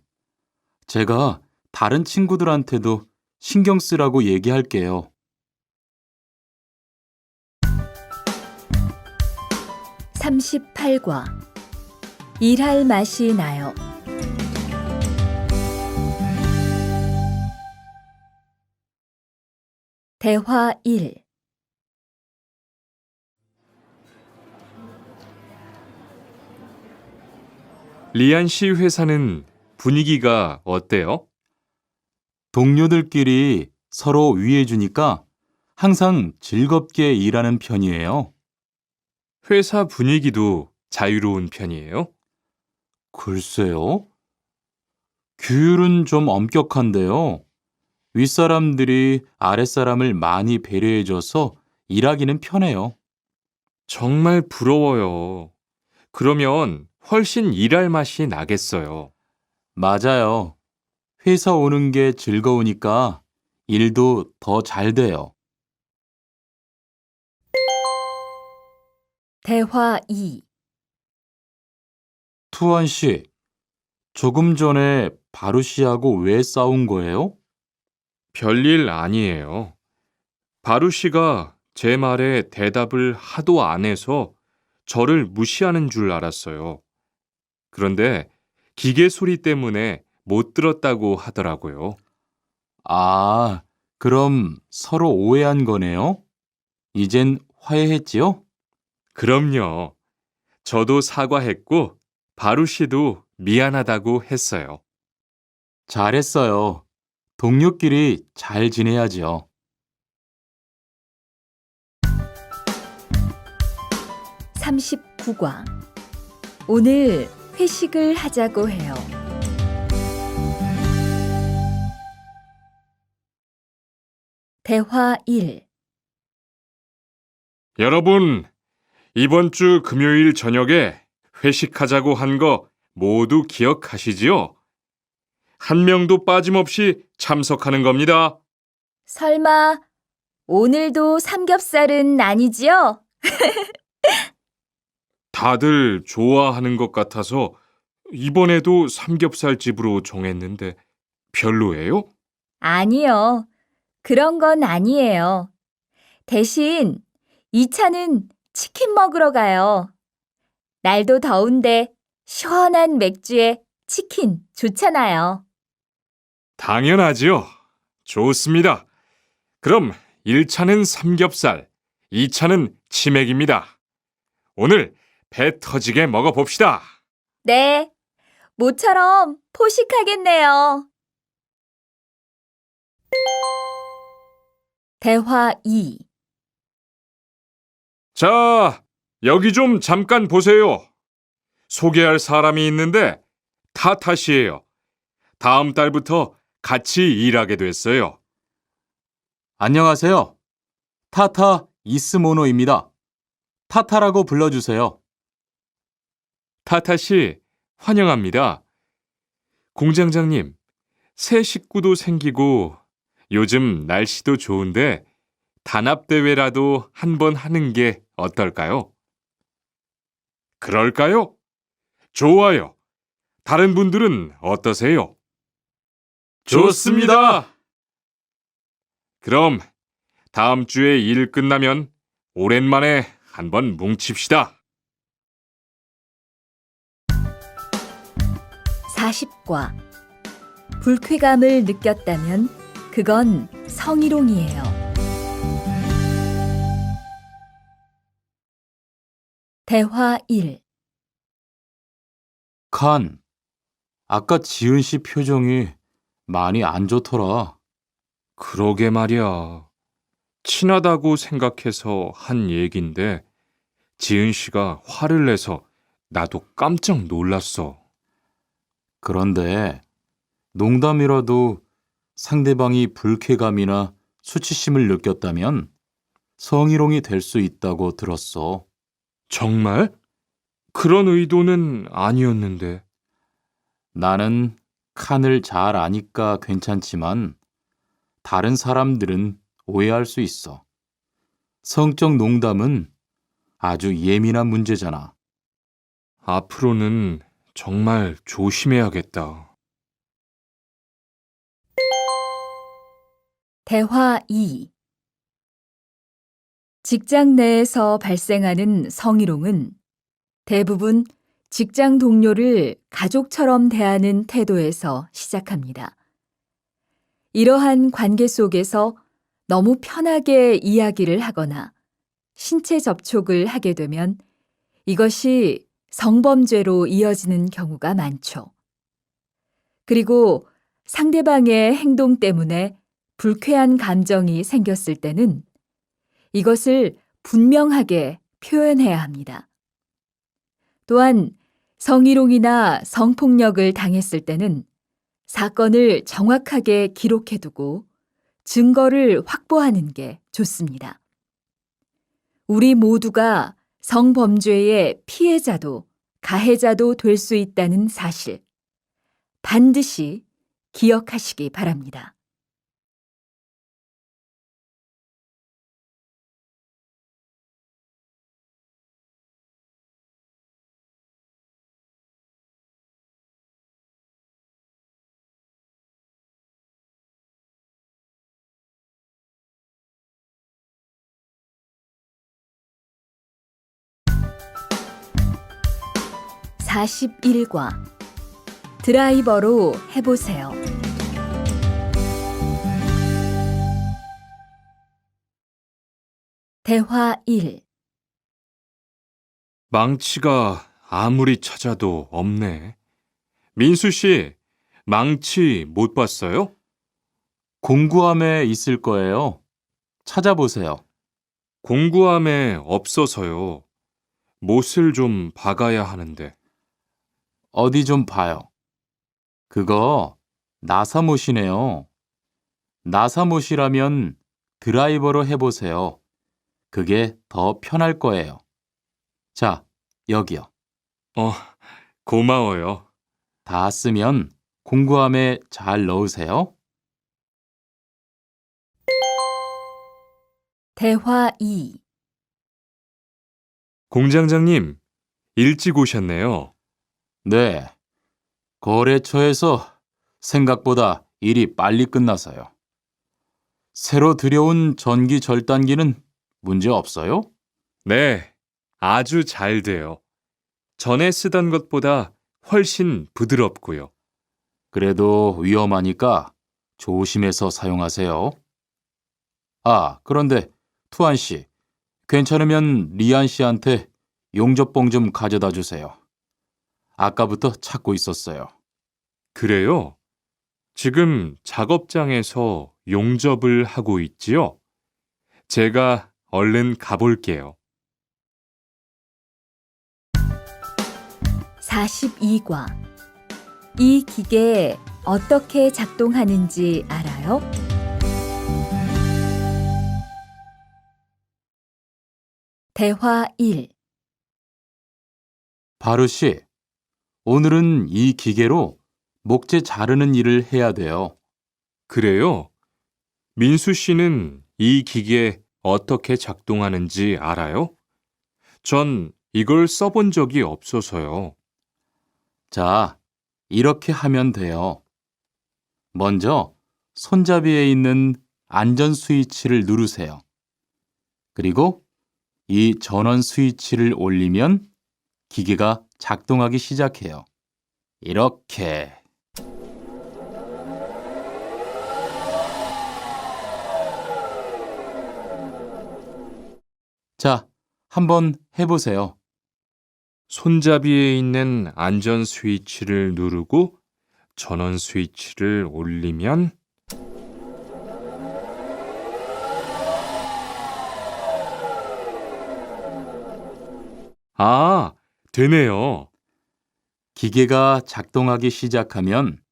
B: 제가 다른 친구들한테도 신경 쓰라고 얘기할게요.
A: (38과) 일할 맛이 나요. 대화 1.
C: 리안 씨 회사는 분위기가 어때요?
B: 동료들끼리 서로 위해주니까 항상 즐겁게 일하는 편이에요.
C: 회사 분위기도 자유로운 편이에요?
B: 글쎄요. 규율은 좀 엄격한데요. 윗사람들이 아랫사람을 많이 배려해줘서 일하기는 편해요.
C: 정말 부러워요. 그러면 훨씬 일할 맛이 나겠어요.
B: 맞아요. 회사 오는 게 즐거우니까 일도 더 잘 돼요.
A: 대화 2.
B: 투원 씨, 조금 전에 바루 씨하고 왜 싸운 거예요?
C: 별일 아니에요. 바루 씨가 제 말에 대답을 하도 안 해서 저를 무시하는 줄 알았어요. 그런데 기계 소리 때문에 못 들었다고 하더라고요.
B: 아, 그럼 서로 오해한 거네요? 이젠 화해했지요?
C: 그럼요. 저도 사과했고 바루 씨도 미안하다고 했어요.
B: 잘했어요. 동료끼리 잘 지내야지요.
A: (39과) 오늘 회식을 하자고 해요. 대화 1.
C: 여러분, 이번 주 금요일 저녁에 회식하자고 한 거 모두 기억하시지요? 한 명도 빠짐없이 참석하는 겁니다.
A: 설마 오늘도 삼겹살은 아니지요?
C: 다들 좋아하는 것 같아서 이번에도 삼겹살 집으로 정했는데 별로예요?
A: 아니요. 그런 건 아니에요. 대신 2차는 치킨 먹으러 가요. 날도 더운데 시원한 맥주에 치킨 좋잖아요.
C: 당연하지요. 좋습니다. 그럼 1차는 삼겹살, 2차는 치맥입니다. 오늘 배 터지게 먹어봅시다.
A: 네, 모처럼 포식하겠네요. 대화 2.
C: 자, 여기 좀 잠깐 보세요. 소개할 사람이 있는데 타타 씨예요. 다음 달부터 같이 일하게 됐어요.
B: 안녕하세요. 타타 이스모노입니다. 타타라고 불러주세요.
C: 타타 씨, 환영합니다. 공장장님, 새 식구도 생기고 요즘 날씨도 좋은데 단합대회라도 한번 하는 게 어떨까요? 그럴까요? 좋아요. 다른 분들은 어떠세요? 좋습니다. 그럼 다음 주에 일 끝나면 오랜만에 한번 뭉칩시다.
A: 40과 불쾌감을 느꼈다면 그건 성희롱이에요. 대화 1.
B: 칸, 아까 지은 씨 표정이 많이 안 좋더라.
C: 그러게 말이야. 친하다고 생각해서 한 얘긴데 지은 씨가 화를 내서 나도 깜짝 놀랐어.
B: 그런데 농담이라도 상대방이 불쾌감이나 수치심을 느꼈다면 성희롱이 될 수 있다고 들었어.
C: 정말? 그런 의도는 아니었는데.
B: 나는 칸을 잘 아니까 괜찮지만 다른 사람들은 오해할 수 있어. 성적 농담은 아주 예민한 문제잖아.
C: 앞으로는 정말 조심해야겠다.
A: 대화 2. 직장 내에서 발생하는 성희롱은 대부분 직장 동료를 가족처럼 대하는 태도에서 시작합니다. 이러한 관계 속에서 너무 편하게 이야기를 하거나 신체 접촉을 하게 되면 이것이 성범죄로 이어지는 경우가 많죠. 그리고 상대방의 행동 때문에 불쾌한 감정이 생겼을 때는 이것을 분명하게 표현해야 합니다. 또한 성희롱이나 성폭력을 당했을 때는 사건을 정확하게 기록해두고 증거를 확보하는 게 좋습니다. 우리 모두가 성범죄의 피해자도 가해자도 될 수 있다는 사실, 반드시 기억하시기 바랍니다. (41과) 드라이버로 해보세요. 대화 1.
C: 망치가 아무리 찾아도 없네. 민수 씨, 망치 못 봤어요?
B: 공구함에 있을 거예요. 찾아보세요.
C: 공구함에 없어서요. 못을 좀 박아야 하는데.
B: 어디 좀 봐요. 그거 나사못이네요. 나사못이라면 드라이버로 해보세요. 그게 더 편할 거예요. 자, 여기요.
C: 고마워요.
B: 다 쓰면 공구함에 잘 넣으세요.
A: 대화 2.
C: 공장장님, 일찍 오셨네요.
B: 네. 거래처에서 생각보다 일이 빨리 끝나서요. 새로 들여온 전기 절단기는 문제 없어요?
C: 네, 아주 잘 돼요. 전에 쓰던 것보다 훨씬 부드럽고요.
B: 그래도 위험하니까 조심해서 사용하세요. 아, 그런데 투안 씨, 괜찮으면 리안 씨한테 용접봉 좀 가져다 주세요. 아까부터 찾고 있었어요.
C: 그래요? 지금 작업장에서 용접을 하고 있지요? 제가 얼른 가볼게요.
A: 42과. 이 기계 어떻게 작동하는지 알아요? 대화 1.
B: 바루 씨, 오늘은 이 기계로 목재 자르는 일을 해야 돼요.
C: 그래요? 민수 씨는 이 기계 어떻게 작동하는지 알아요? 전 이걸 써본 적이 없어서요.
B: 자, 이렇게 하면 돼요. 먼저 손잡이에 있는 안전 스위치를 누르세요. 그리고 이 전원 스위치를 올리면 기계가 작동하기 시작해요. 이렇게. 자, 한번 해보세요.
C: 손잡이에 있는 안전 스위치를 누르고 전원 스위치를 올리면 되네요.
B: 기계가 작동하기 시작하면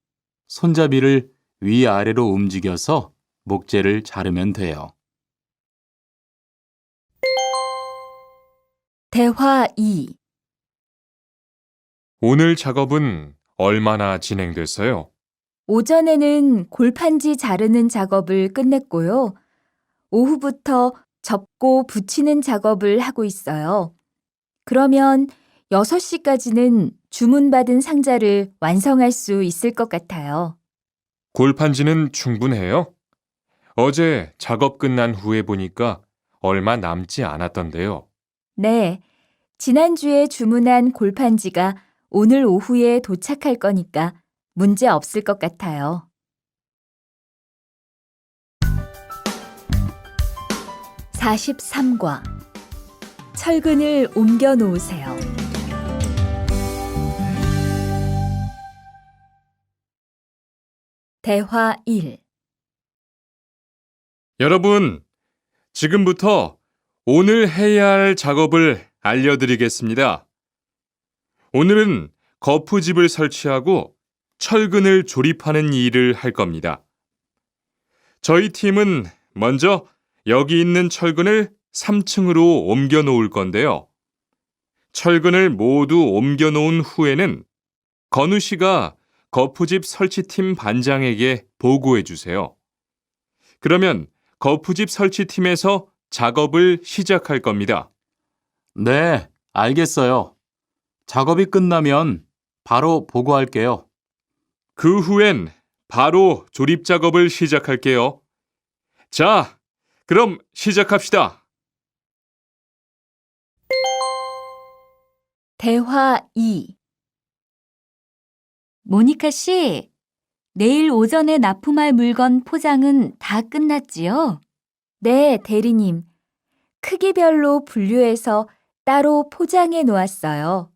B: 손잡이를 위아래로 움직여서 목재를 자르면 돼요.
A: 대화 2.
C: 오늘 작업은 얼마나 진행됐어요?
A: 오전에는 골판지 자르는 작업을 끝냈고요. 오후부터 접고 붙이는 작업을 하고 있어요. 그러면 6시까지는 주문받은 상자를 완성할 수 있을 것 같아요.
C: 골판지는 충분해요? 어제 작업 끝난 후에 보니까 얼마 남지 않았던데요.
A: 네, 지난주에 주문한 골판지가 오늘 오후에 도착할 거니까 문제 없을 것 같아요. 43과 철근을 옮겨 놓으세요. 대화 1.
C: 여러분, 지금부터 오늘 해야 할 작업을 알려드리겠습니다. 오늘은 거푸집을 설치하고 철근을 조립하는 일을 할 겁니다. 저희 팀은 먼저 여기 있는 철근을 3층으로 옮겨 놓을 건데요. 철근을 모두 옮겨 놓은 후에는 건우 씨가 거푸집 설치팀 반장에게 보고해 주세요. 그러면 거푸집 설치팀에서 작업을 시작할 겁니다.
B: 네, 알겠어요. 작업이 끝나면 바로 보고할게요.
C: 그 후엔 바로 조립 작업을 시작할게요. 자, 그럼 시작합시다.
A: 대화 2. 모니카 씨, 내일 오전에 납품할 물건 포장은 다 끝났지요? 네, 대리님. 크기별로 분류해서 따로 포장해 놓았어요.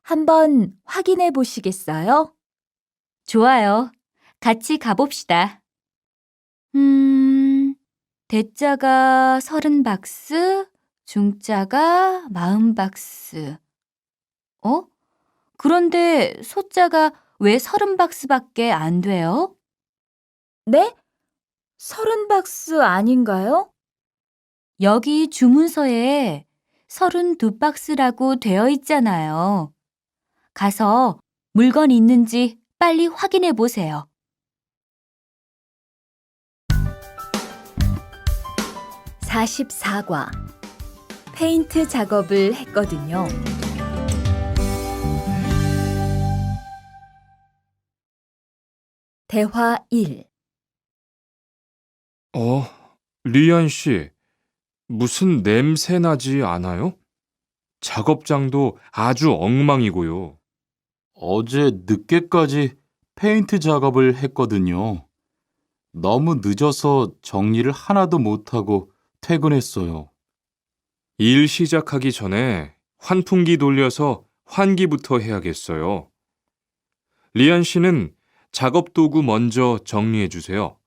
A: 한번 확인해 보시겠어요? 좋아요. 같이 가봅시다. 대자가 30박스, 중자가 40박스. 그런데 소자가 왜 30박스밖에 안 돼요? 네? 30박스 아닌가요? 여기 주문서에 32박스라고 되어 있잖아요. 가서 물건 있는지 빨리 확인해 보세요. 44과 페인트 작업을 했거든요. 대화 1.
C: 리안 씨, 무슨 냄새 나지 않아요? 작업장도 아주 엉망이고요.
B: 어제 늦게까지 페인트 작업을 했거든요. 너무 늦어서 정리를 하나도 못하고 퇴근했어요.
C: 일 시작하기 전에 환풍기 돌려서 환기부터 해야겠어요. 리안 씨는 작업 도구 먼저 정리해 주세요.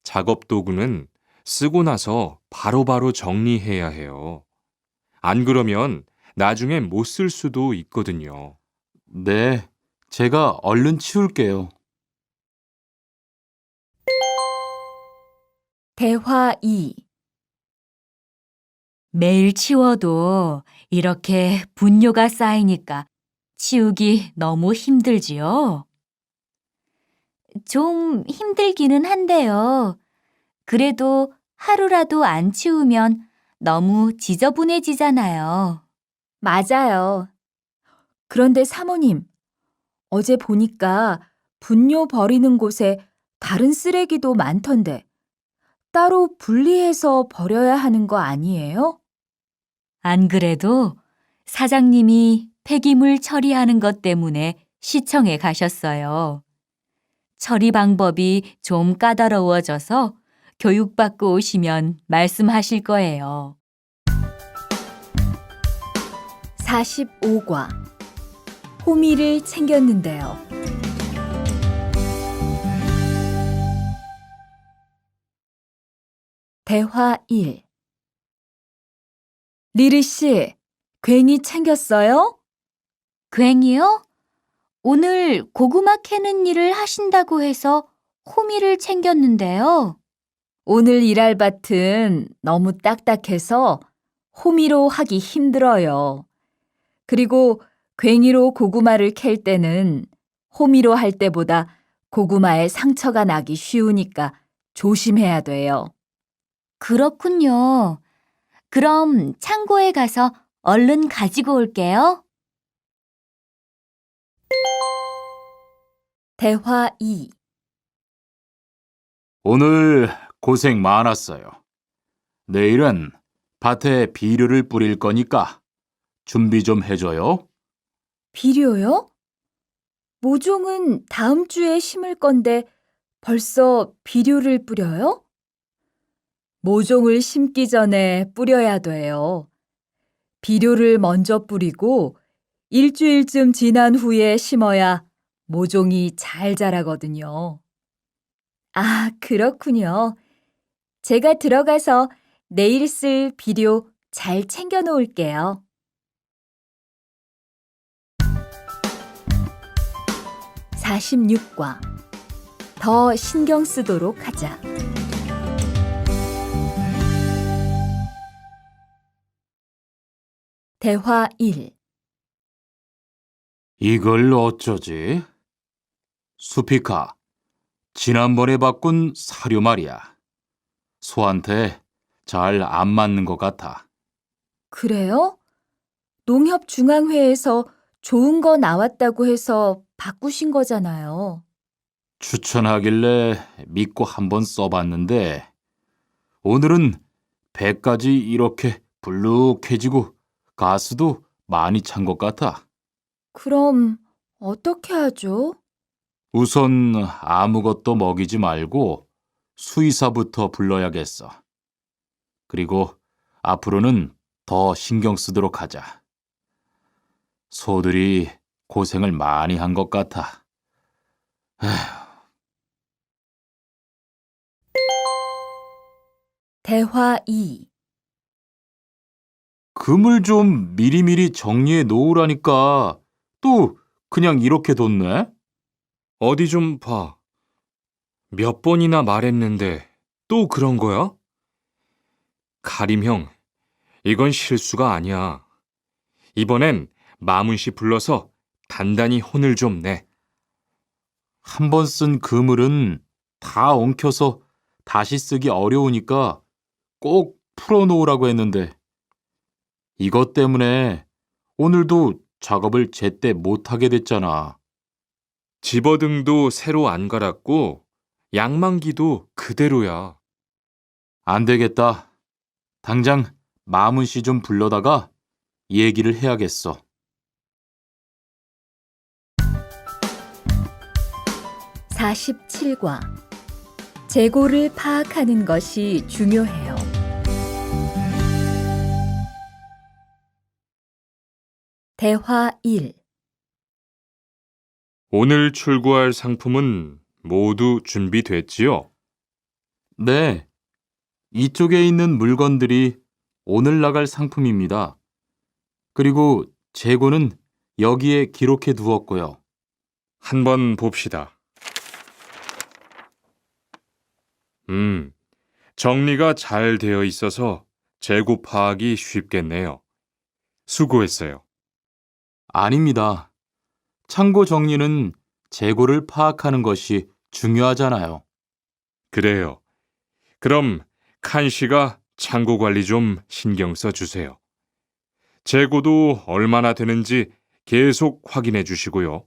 C: 작업 도구는 쓰고 나서 바로바로 정리해야 해요. 안 그러면 나중에 못 쓸 수도 있거든요.
B: 네, 제가 얼른 치울게요.
A: 대화 2. 매일 치워도 이렇게 분뇨가 쌓이니까 치우기 너무 힘들지요? 좀 힘들기는 한데요. 그래도 하루라도 안 치우면 너무 지저분해지잖아요. 맞아요. 그런데 사모님, 어제 보니까 분뇨 버리는 곳에 다른 쓰레기도 많던데 따로 분리해서 버려야 하는 거 아니에요? 안 그래도 사장님이 폐기물 처리하는 것 때문에 시청에 가셨어요. 처리 방법이 좀 까다로워져서 교육받고 오시면 말씀하실 거예요. 45과 호미를 챙겼는데요. 대화 1. 리리 씨, 괭이 챙겼어요? 괭이요? 오늘 고구마 캐는 일을 하신다고 해서 호미를 챙겼는데요. 오늘 일할 밭은 너무 딱딱해서 호미로 하기 힘들어요. 그리고 괭이로 고구마를 캘 때는 호미로 할 때보다 고구마에 상처가 나기 쉬우니까 조심해야 돼요.
E: 그렇군요. 그럼 창고에 가서 얼른 가지고 올게요.
A: 대화 2.
B: 오늘 고생 많았어요. 내일은 밭에 비료를 뿌릴 거니까 준비 좀 해줘요.
A: 비료요? 모종은 다음 주에 심을 건데 벌써 비료를 뿌려요? 모종을 심기 전에 뿌려야 돼요. 비료를 먼저 뿌리고 일주일쯤 지난 후에 심어야 모종이 잘 자라거든요. 아, 그렇군요. 제가 들어가서 내일 쓸 비료 잘 챙겨 놓을게요. 46과 더 신경 쓰도록 하자. 대화 1.
B: 이걸 어쩌지? 수피카, 지난번에 바꾼 사료 말이야. 소한테 잘 안 맞는 것 같아.
A: 그래요? 농협중앙회에서 좋은 거 나왔다고 해서 바꾸신 거잖아요.
B: 추천하길래 믿고 한번 써봤는데 오늘은 배까지 이렇게 불룩해지고 가스도 많이 찬 것 같아.
A: 그럼 어떻게 하죠?
B: 우선 아무것도 먹이지 말고 수의사부터 불러야겠어. 그리고 앞으로는 더 신경 쓰도록 하자. 소들이 고생을 많이 한 것 같아.
A: 대화 2.
B: 금을 좀 미리미리 정리해 놓으라니까 또 그냥 이렇게 뒀네?
C: 어디 좀 봐. 몇 번이나 말했는데 또 그런 거야? 가림 형, 이건 실수가 아니야. 이번엔 마문 씨 불러서 단단히 혼을 좀 내.
B: 한 번 쓴 그물은 다 엉켜서 다시 쓰기 어려우니까 꼭 풀어놓으라고 했는데 이것 때문에 오늘도 작업을 제때 못하게 됐잖아.
C: 집어등도 새로 안 갈았고 양만기도 그대로야.
B: 안 되겠다. 당장 마문 씨 좀 불러다가 얘기를 해야겠어.
A: 47과 재고를 파악하는 것이 중요해요. 대화 1.
C: 오늘 출고할 상품은 모두 준비됐지요?
B: 네, 이쪽에 있는 물건들이 오늘 나갈 상품입니다. 그리고 재고는 여기에 기록해 두었고요.
C: 한번 봅시다. 정리가 잘 되어 있어서 재고 파악이 쉽겠네요. 수고했어요.
B: 아닙니다. 창고 정리는 재고를 파악하는 것이 중요하잖아요.
C: 그래요. 그럼 칸 씨가 창고 관리 좀 신경 써 주세요. 재고도 얼마나 되는지 계속 확인해 주시고요.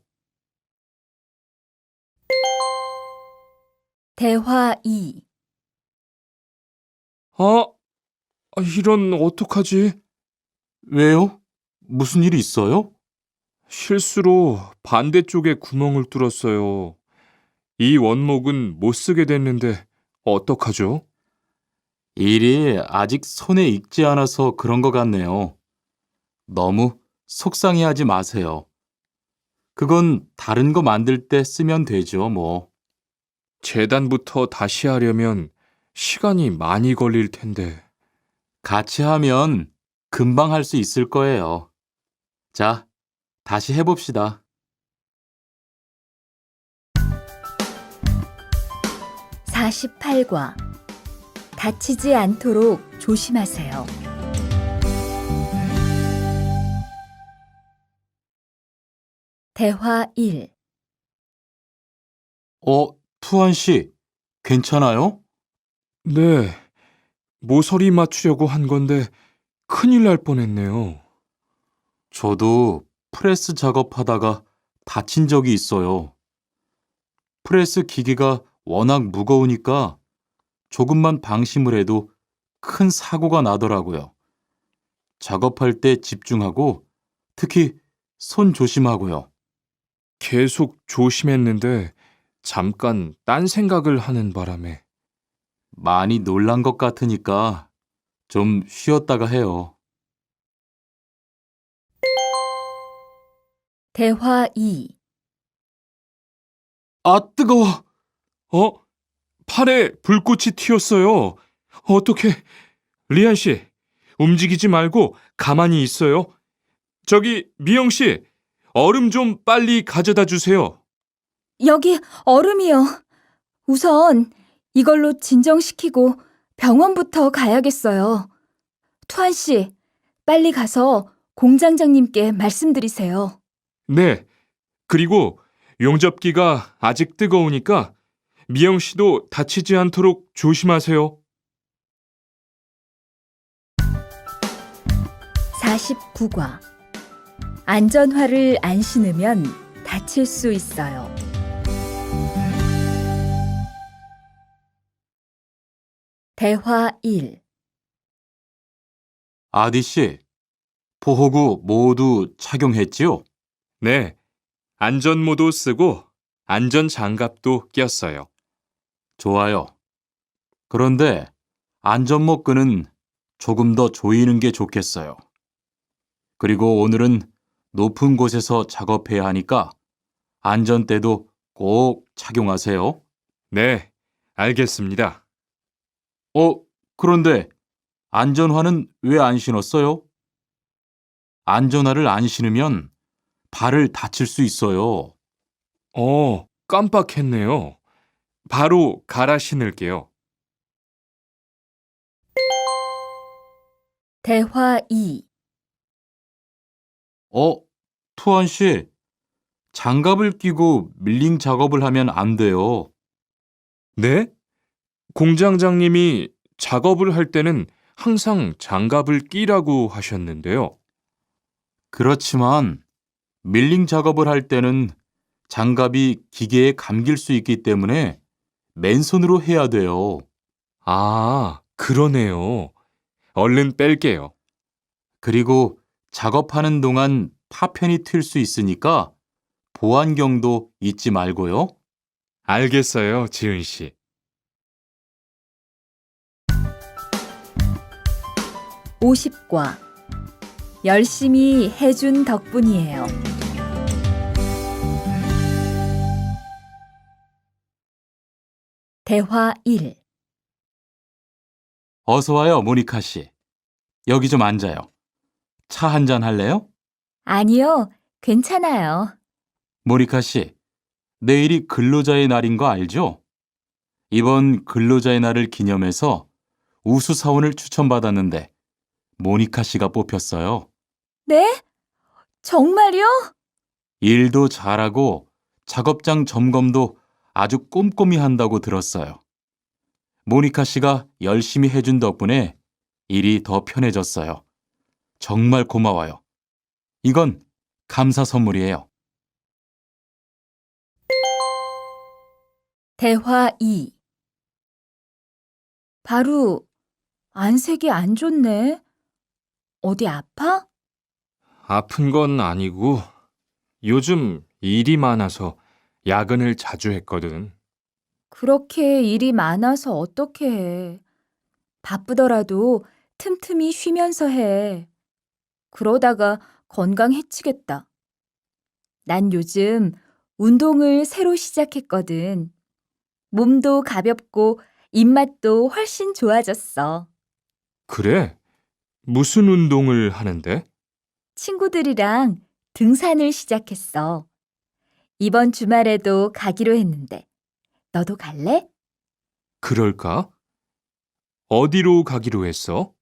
A: 대화 2.
C: 이런 어떡하지?
B: 왜요? 무슨 일이 있어요?
C: 실수로 반대쪽에 구멍을 뚫었어요. 이 원목은 못 쓰게 됐는데 어떡하죠?
B: 일이 아직 손에 익지 않아서 그런 것 같네요. 너무 속상해하지 마세요. 그건 다른 거 만들 때 쓰면 되죠, 뭐.
C: 재단부터 다시 하려면 시간이 많이 걸릴 텐데.
B: 같이 하면 금방 할 수 있을 거예요. 자, 다시 해봅시다.
A: 48과 다치지 않도록 조심하세요. 대화 1.
B: 투한 씨, 괜찮아요?
C: 네, 모서리 맞추려고 한 건데 큰일 날 뻔했네요.
B: 저도 프레스 작업하다가 다친 적이 있어요. 프레스 기계가 워낙 무거우니까 조금만 방심을 해도 큰 사고가 나더라고요. 작업할 때 집중하고 특히 손 조심하고요.
C: 계속 조심했는데 잠깐 딴 생각을 하는 바람에.
B: 많이 놀란 것 같으니까 좀 쉬었다가 해요.
A: 대화 2.
B: 아, 뜨거워!
C: 팔에 불꽃이 튀었어요. 어떻게? 리안 씨, 움직이지 말고 가만히 있어요. 저기 미영 씨, 얼음 좀 빨리 가져다 주세요.
A: 여기 얼음이요. 우선 이걸로 진정시키고 병원부터 가야겠어요. 투한 씨, 빨리 가서 공장장님께 말씀드리세요.
C: 네. 그리고 용접기가 아직 뜨거우니까 미영 씨도 다치지 않도록 조심하세요.
A: 49과. 안전화를 안 신으면 다칠 수 있어요. 대화 1.
B: 아디 씨, 보호구 모두 착용했지요?
C: 네. 안전모도 쓰고 안전장갑도 꼈어요.
B: 좋아요. 그런데 안전모 끈은 조금 더 조이는 게 좋겠어요. 그리고 오늘은 높은 곳에서 작업해야 하니까 안전대도 꼭 착용하세요.
C: 네. 알겠습니다.
B: 그런데 안전화는 왜 안 신었어요? 안전화를 안 신으면 발을 다칠 수 있어요.
C: 깜빡했네요. 바로 갈아 신을게요.
A: 대화 2.
B: 투한 씨, 장갑을 끼고 밀링 작업을 하면 안 돼요.
C: 네? 공장장님이 작업을 할 때는 항상 장갑을 끼라고 하셨는데요.
B: 그렇지만 밀링 작업을 할 때는 장갑이 기계에 감길 수 있기 때문에 맨손으로 해야 돼요.
C: 아, 그러네요. 얼른 뺄게요.
B: 그리고 작업하는 동안 파편이 튈 수 있으니까 보안경도 잊지 말고요.
C: 알겠어요, 지은 씨.
A: 50과. 열심히 해준 덕분이에요. 대화 1.
B: 어서 와요, 모니카 씨. 여기 좀 앉아요. 차 한잔 할래요?
A: 아니요, 괜찮아요.
B: 모니카 씨, 내일이 근로자의 날인 거 알죠? 이번 근로자의 날을 기념해서 우수 사원을 추천받았는데 모니카 씨가 뽑혔어요.
A: 네? 정말요?
B: 일도 잘하고 작업장 점검도 아주 꼼꼼히 한다고 들었어요. 모니카 씨가 열심히 해준 덕분에 일이 더 편해졌어요. 정말 고마워요. 이건 감사 선물이에요.
A: 대화 2. 바로 안색이 안 좋네. 어디 아파?
C: 아픈 건 아니고 요즘 일이 많아서 야근을 자주 했거든.
A: 그렇게 일이 많아서 어떻게 해. 바쁘더라도 틈틈이 쉬면서 해. 그러다가 건강 해치겠다. 난 요즘 운동을 새로 시작했거든. 몸도 가볍고 입맛도 훨씬 좋아졌어.
C: 그래? 무슨 운동을 하는데?
A: 친구들이랑 등산을 시작했어. 이번 주말에도 가기로 했는데, 너도 갈래?
C: 그럴까? 어디로 가기로 했어?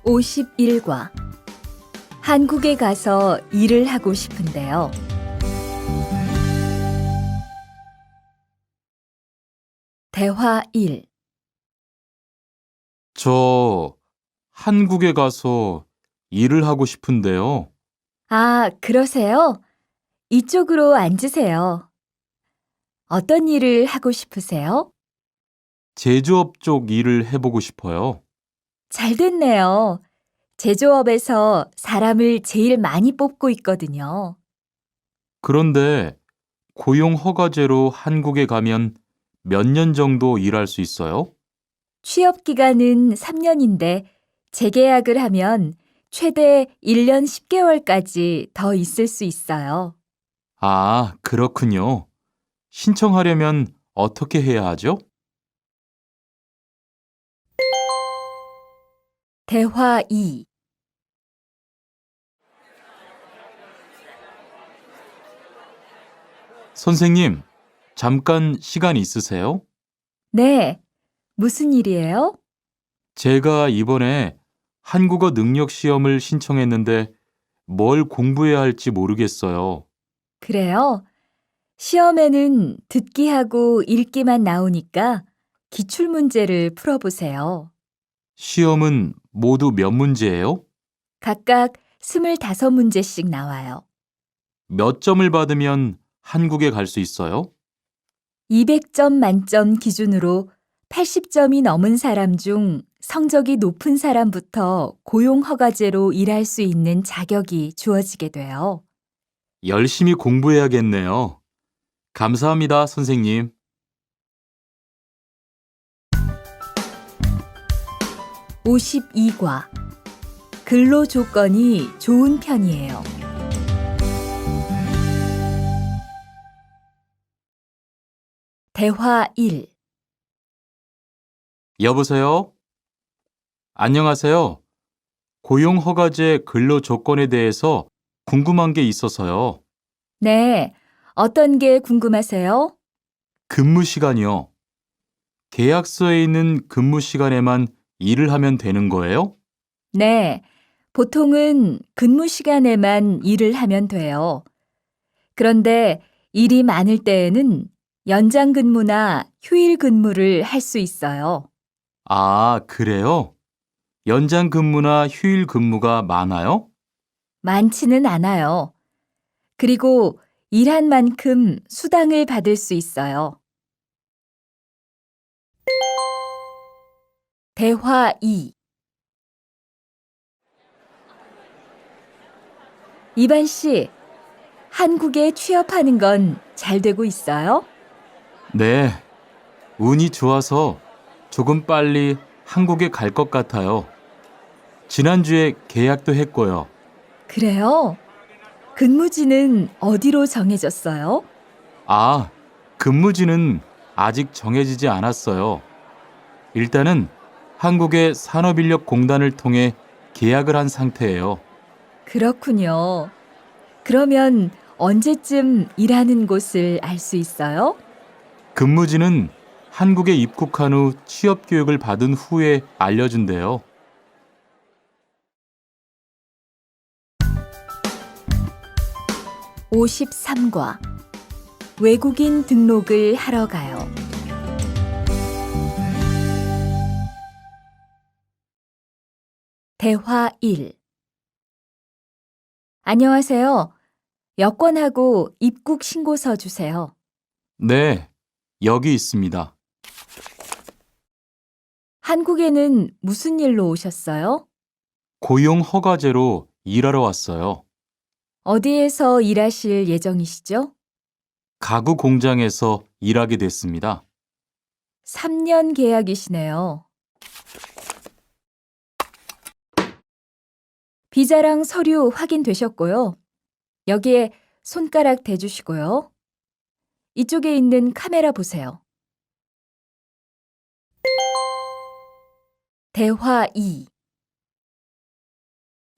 A: 51과 한국에 가서 일을 하고 싶은데요. 대화 1.
B: 저 한국에 가서 일을 하고 싶은데요.
A: 아, 그러세요? 이쪽으로 앉으세요. 어떤 일을 하고 싶으세요?
B: 제조업 쪽 일을 해보고 싶어요.
A: 잘 됐네요. 제조업에서 사람을 제일 많이 뽑고 있거든요.
B: 그런데 고용 허가제로 한국에 가면 몇 년 정도 일할 수 있어요?
A: 취업 기간은 3년인데 재계약을 하면 최대 1년 10개월까지 더 있을 수 있어요.
B: 아, 그렇군요. 신청하려면 어떻게 해야 하죠?
A: 대화 2.
B: 선생님, 잠깐 시간 있으세요?
A: 네, 무슨 일이에요?
B: 제가 이번에 한국어 능력 시험을 신청했는데 뭘 공부해야 할지 모르겠어요.
A: 그래요? 시험에는 듣기하고 읽기만 나오니까 기출문제를 풀어보세요.
B: 시험은 모두 몇 문제예요?
A: 각각 25문제씩 나와요.
B: 몇 점을 받으면 한국에 갈 수 있어요?
A: 200점 만점 기준으로 80점이 넘은 사람 중 성적이 높은 사람부터 고용허가제로 일할 수 있는 자격이 주어지게 돼요.
B: 열심히 공부해야겠네요. 감사합니다, 선생님.
A: 52과 근로 조건이 좋은 편이에요. 대화 1.
B: 여보세요? 안녕하세요. 고용허가제 근로 조건에 대해서 궁금한 게 있어서요.
A: 네, 어떤 게 궁금하세요?
B: 근무 시간이요. 계약서에 있는 근무 시간에만 일을 하면 되는 거예요?
A: 네, 보통은 근무 시간에만 일을 하면 돼요. 그런데 일이 많을 때에는 연장 근무나 휴일 근무를 할 수 있어요.
B: 아, 그래요? 연장 근무나 휴일 근무가 많아요?
A: 많지는 않아요. 그리고 일한 만큼 수당을 받을 수 있어요. 대화 2. 이반 씨, 한국에 취업하는 건 잘 되고 있어요?
B: 네, 운이 좋아서 조금 빨리 한국에 갈 것 같아요. 지난주에 계약도 했고요.
A: 그래요? 근무지는 어디로 정해졌어요?
B: 아, 근무지는 아직 정해지지 않았어요. 일단은 한국의 산업인력공단을 통해 계약을 한 상태예요.
A: 그렇군요. 그러면 언제쯤 일하는 곳을 알 수 있어요?
B: 근무지는 한국에 입국한 후 취업 교육을 받은 후에 알려준대요.
A: 53과 외국인 등록을 하러 가요. 대화 1. 안녕하세요. 여권하고 입국 신고서 주세요.
B: 네, 여기 있습니다.
A: 한국에는 무슨 일로 오셨어요?
B: 고용 허가제로 일하러 왔어요.
A: 어디에서 일하실 예정이시죠?
B: 가구 공장에서 일하게 됐습니다.
A: 3년 계약이시네요. 비자랑 서류 확인되셨고요. 여기에 손가락 대주시고요. 이쪽에 있는 카메라 보세요. 대화 2.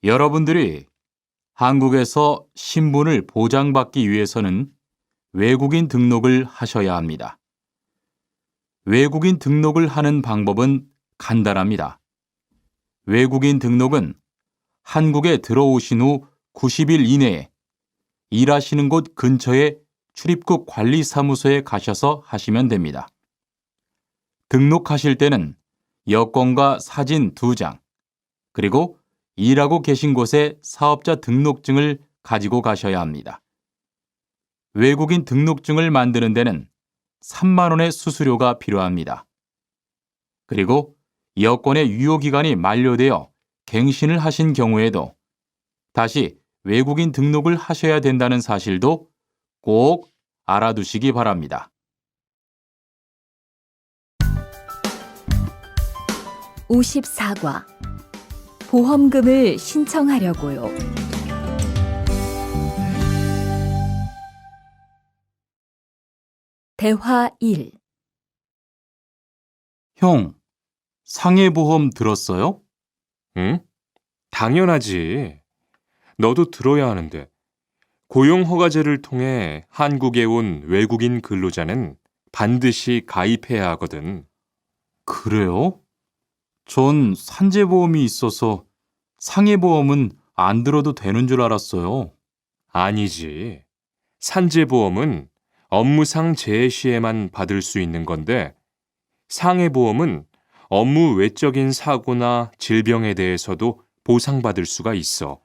B: 여러분들이 한국에서 신분을 보장받기 위해서는 외국인 등록을 하셔야 합니다. 외국인 등록을 하는 방법은 간단합니다. 외국인 등록은 한국에 들어오신 후 90일 이내에 일하시는 곳 근처의 출입국 관리사무소에 가셔서 하시면 됩니다. 등록하실 때는 여권과 사진 2장, 그리고 일하고 계신 곳의 사업자 등록증을 가지고 가셔야 합니다. 외국인 등록증을 만드는 데는 3만 원의 수수료가 필요합니다. 그리고 여권의 유효기간이 만료되어 갱신을 하신 경우에도 다시 외국인 등록을 하셔야 된다는 사실도 꼭 알아두시기 바랍니다.
A: 54과 보험금을 신청하려고요. 대화 1.
B: 형, 상해보험 들었어요?
C: 응? 당연하지. 너도 들어야 하는데. 고용허가제를 통해 한국에 온 외국인 근로자는 반드시 가입해야 하거든.
B: 그래요? 전 산재보험이 있어서 상해보험은 안 들어도 되는 줄 알았어요.
C: 아니지. 산재보험은 업무상 재해 시에만 받을 수 있는 건데, 상해보험은 업무 외적인 사고나 질병에 대해서도 보상받을 수가 있어.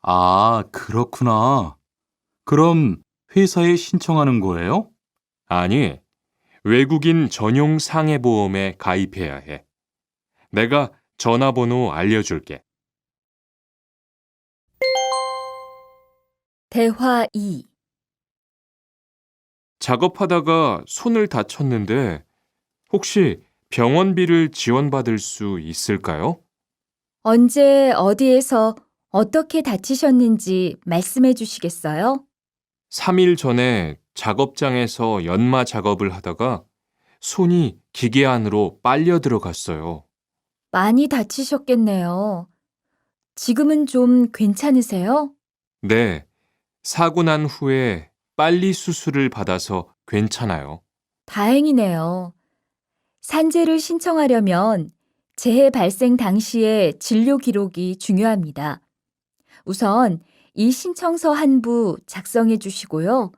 B: 아, 그렇구나. 그럼 회사에 신청하는 거예요?
C: 아니, 외국인 전용 상해보험에 가입해야 해. 내가 전화번호 알려줄게.
A: 대화 2.
C: 작업하다가 손을 다쳤는데 혹시 병원비를 지원받을 수 있을까요?
A: 언제 어디에서 어떻게 다치셨는지 말씀해 주시겠어요?
C: 3일 전에 작업장에서 연마 작업을 하다가 손이 기계 안으로 빨려 들어갔어요.
A: 많이 다치셨겠네요. 지금은 좀 괜찮으세요?
C: 네, 사고 난 후에 빨리 수술을 받아서 괜찮아요.
A: 다행이네요. 산재를 신청하려면 재해 발생 당시의 진료 기록이 중요합니다. 우선 이 신청서 한 부 작성해 주시고요.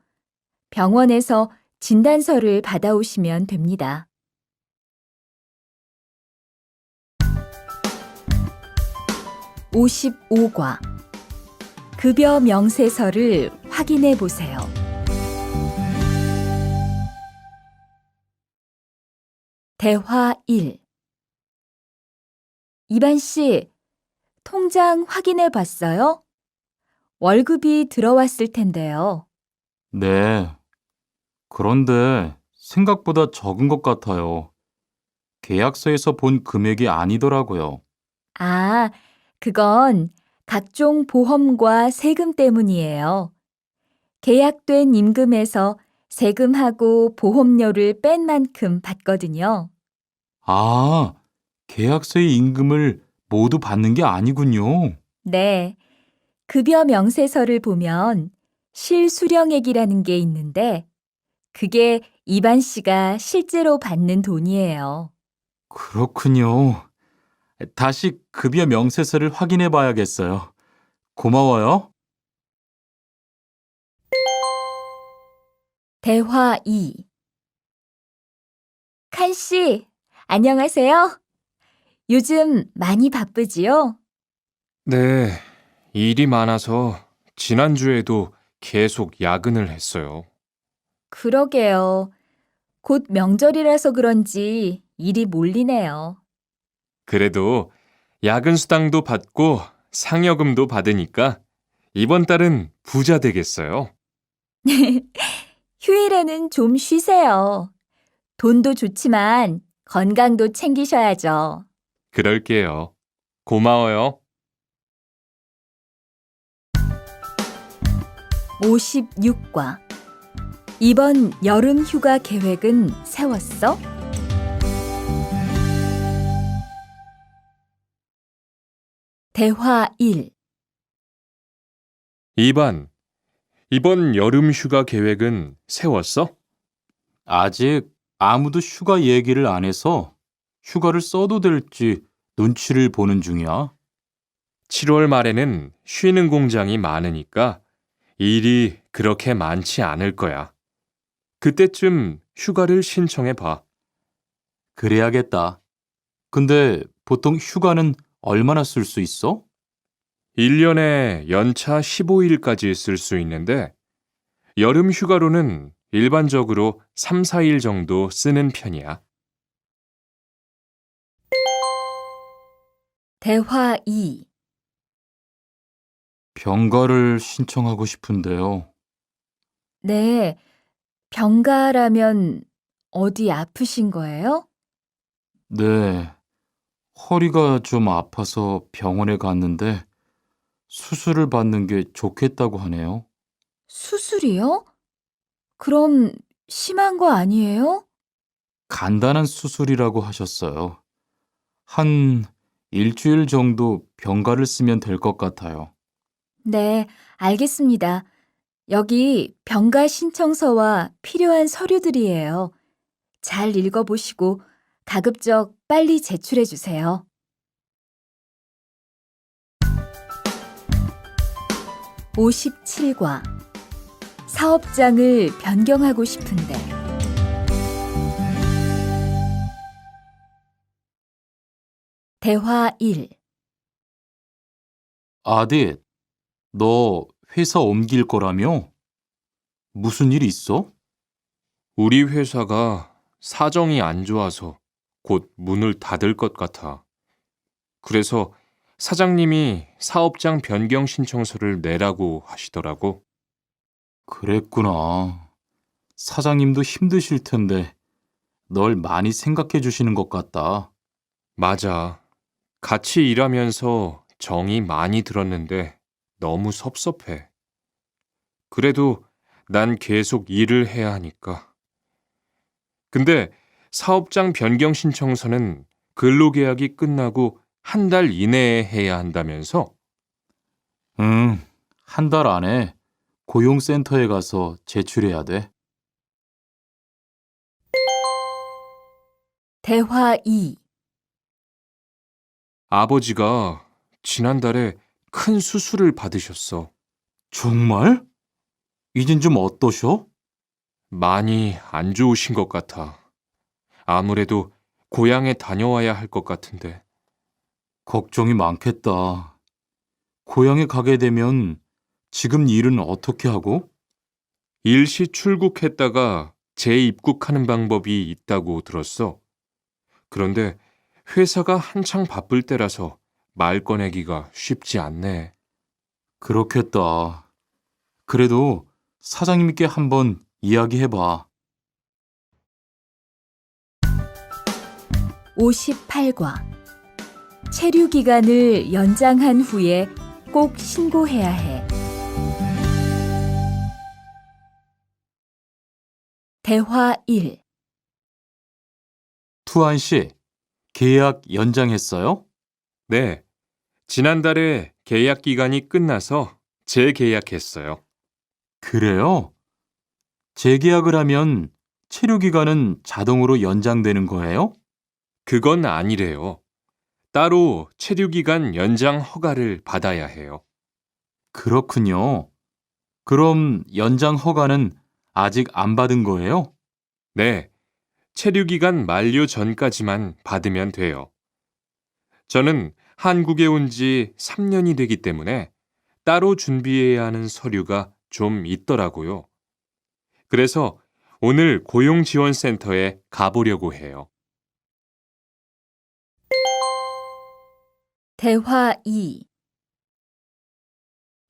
A: 병원에서 진단서를 받아오시면 됩니다. 55과 급여 명세서를 확인해 보세요. 대화 1. 이반 씨, 통장 확인해 봤어요? 월급이 들어왔을 텐데요.
B: 네. 그런데 생각보다 적은 것 같아요. 계약서에서 본 금액이 아니더라고요.
A: 아, 그건 각종 보험과 세금 때문이에요. 계약된 임금에서 세금하고 보험료를 뺀 만큼 받거든요.
B: 아, 계약서의 임금을 모두 받는 게 아니군요.
A: 네. 급여 명세서를 보면 실수령액이라는 게 있는데 그게 이반 씨가 실제로 받는 돈이에요.
B: 그렇군요. 다시 급여 명세서를 확인해 봐야겠어요. 고마워요.
A: 대화 2. 칸 씨, 안녕하세요. 요즘 많이 바쁘지요?
C: 네, 일이 많아서 지난주에도 계속 야근을 했어요.
A: 그러게요. 곧 명절이라서 그런지 일이 몰리네요.
C: 그래도 야근 수당도 받고 상여금도 받으니까 이번 달은 부자 되겠어요.
A: 휴일에는 좀 쉬세요. 돈도 좋지만 건강도 챙기셔야죠.
C: 그럴게요. 고마워요.
A: 56과 이번 여름 휴가 계획은 세웠어? 대화 1.
C: 이반, 이번 여름 휴가 계획은 세웠어?
B: 아직 아무도 휴가 얘기를 안 해서 휴가를 써도 될지 눈치를 보는 중이야?
C: 7월 말에는 쉬는 공장이 많으니까 일이 그렇게 많지 않을 거야. 그때쯤 휴가를 신청해 봐.
B: 그래야겠다. 근데 보통 휴가는 얼마나 쓸 수 있어?
C: 1년에 연차 15일까지 쓸 수 있는데 여름 휴가로는 일반적으로 3, 4일 정도 쓰는 편이야.
A: 대화 2.
B: 병가를 신청하고 싶은데요.
A: 네, 병가라면 어디 아프신 거예요?
B: 네, 허리가 좀 아파서 병원에 갔는데 수술을 받는 게 좋겠다고 하네요.
A: 수술이요? 그럼 심한 거 아니에요?
B: 간단한 수술이라고 하셨어요. 한 일주일 정도 병가를 쓰면 될 것 같아요.
A: 네, 알겠습니다. 여기 병가 신청서와 필요한 서류들이에요. 잘 읽어보시고 가급적 빨리 제출해 주세요. 57과 사업장을 변경하고 싶은데 대화 1.
B: 아딧, 너 회사 옮길 거라며? 무슨 일 있어?
C: 우리 회사가 사정이 안 좋아서 곧 문을 닫을 것 같아. 그래서 사장님이 사업장 변경 신청서를 내라고 하시더라고.
B: 그랬구나. 사장님도 힘드실 텐데 널 많이 생각해 주시는 것 같다.
C: 맞아. 같이 일하면서 정이 많이 들었는데 너무 섭섭해. 그래도 난 계속 일을 해야 하니까. 근데 사업장 변경 신청서는 근로계약이 끝나고 한 달 이내에 해야 한다면서?
B: 응, 한 달 안에 고용센터에 가서 제출해야 돼.
A: 대화 2.
C: 아버지가 지난달에 큰 수술을 받으셨어.
B: 정말? 이젠 좀 어떠셔?
C: 많이 안 좋으신 것 같아. 아무래도 고향에 다녀와야 할 것 같은데.
B: 걱정이 많겠다. 고향에 가게 되면 지금 일은 어떻게 하고?
C: 일시 출국했다가 재입국하는 방법이 있다고 들었어. 그런데 회사가 한창 바쁠 때라서 말 꺼내기가 쉽지 않네.
B: 그렇겠다. 그래도 사장님께 한번 이야기해봐.
A: 58과 체류 기간을 연장한 후에 꼭 신고해야 해. 대화 1.
B: 투안 씨, 계약 연장했어요?
C: 네, 지난달에 계약 기간이 끝나서 재계약했어요.
B: 그래요? 재계약을 하면 체류 기간은 자동으로 연장되는 거예요?
C: 그건 아니래요. 따로 체류기간 연장 허가를 받아야 해요.
B: 그렇군요. 그럼 연장 허가는 아직 안 받은 거예요?
C: 네, 체류기간 만료 전까지만 받으면 돼요. 저는 한국에 온 지 3년이 되기 때문에 따로 준비해야 하는 서류가 좀 있더라고요. 그래서 오늘 고용지원센터에 가보려고 해요.
A: 대화 2.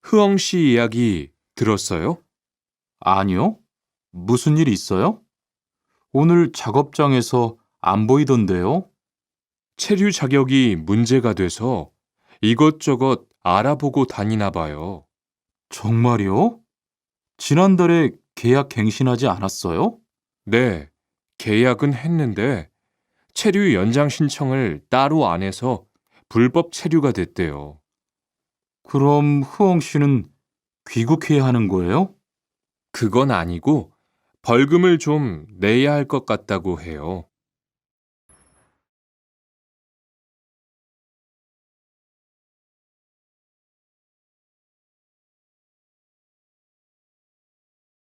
C: 흐엉 씨 이야기 들었어요?
B: 아니요. 무슨 일 있어요? 오늘 작업장에서 안 보이던데요?
C: 체류 자격이 문제가 돼서 이것저것 알아보고 다니나 봐요.
B: 정말요? 지난달에 계약 갱신하지 않았어요?
C: 네, 계약은 했는데 체류 연장 신청을 따로 안 해서 불법 체류가 됐대요.
B: 그럼 흐엉 씨는 귀국해야 하는 거예요?
C: 그건 아니고 벌금을 좀 내야 할 것 같다고 해요.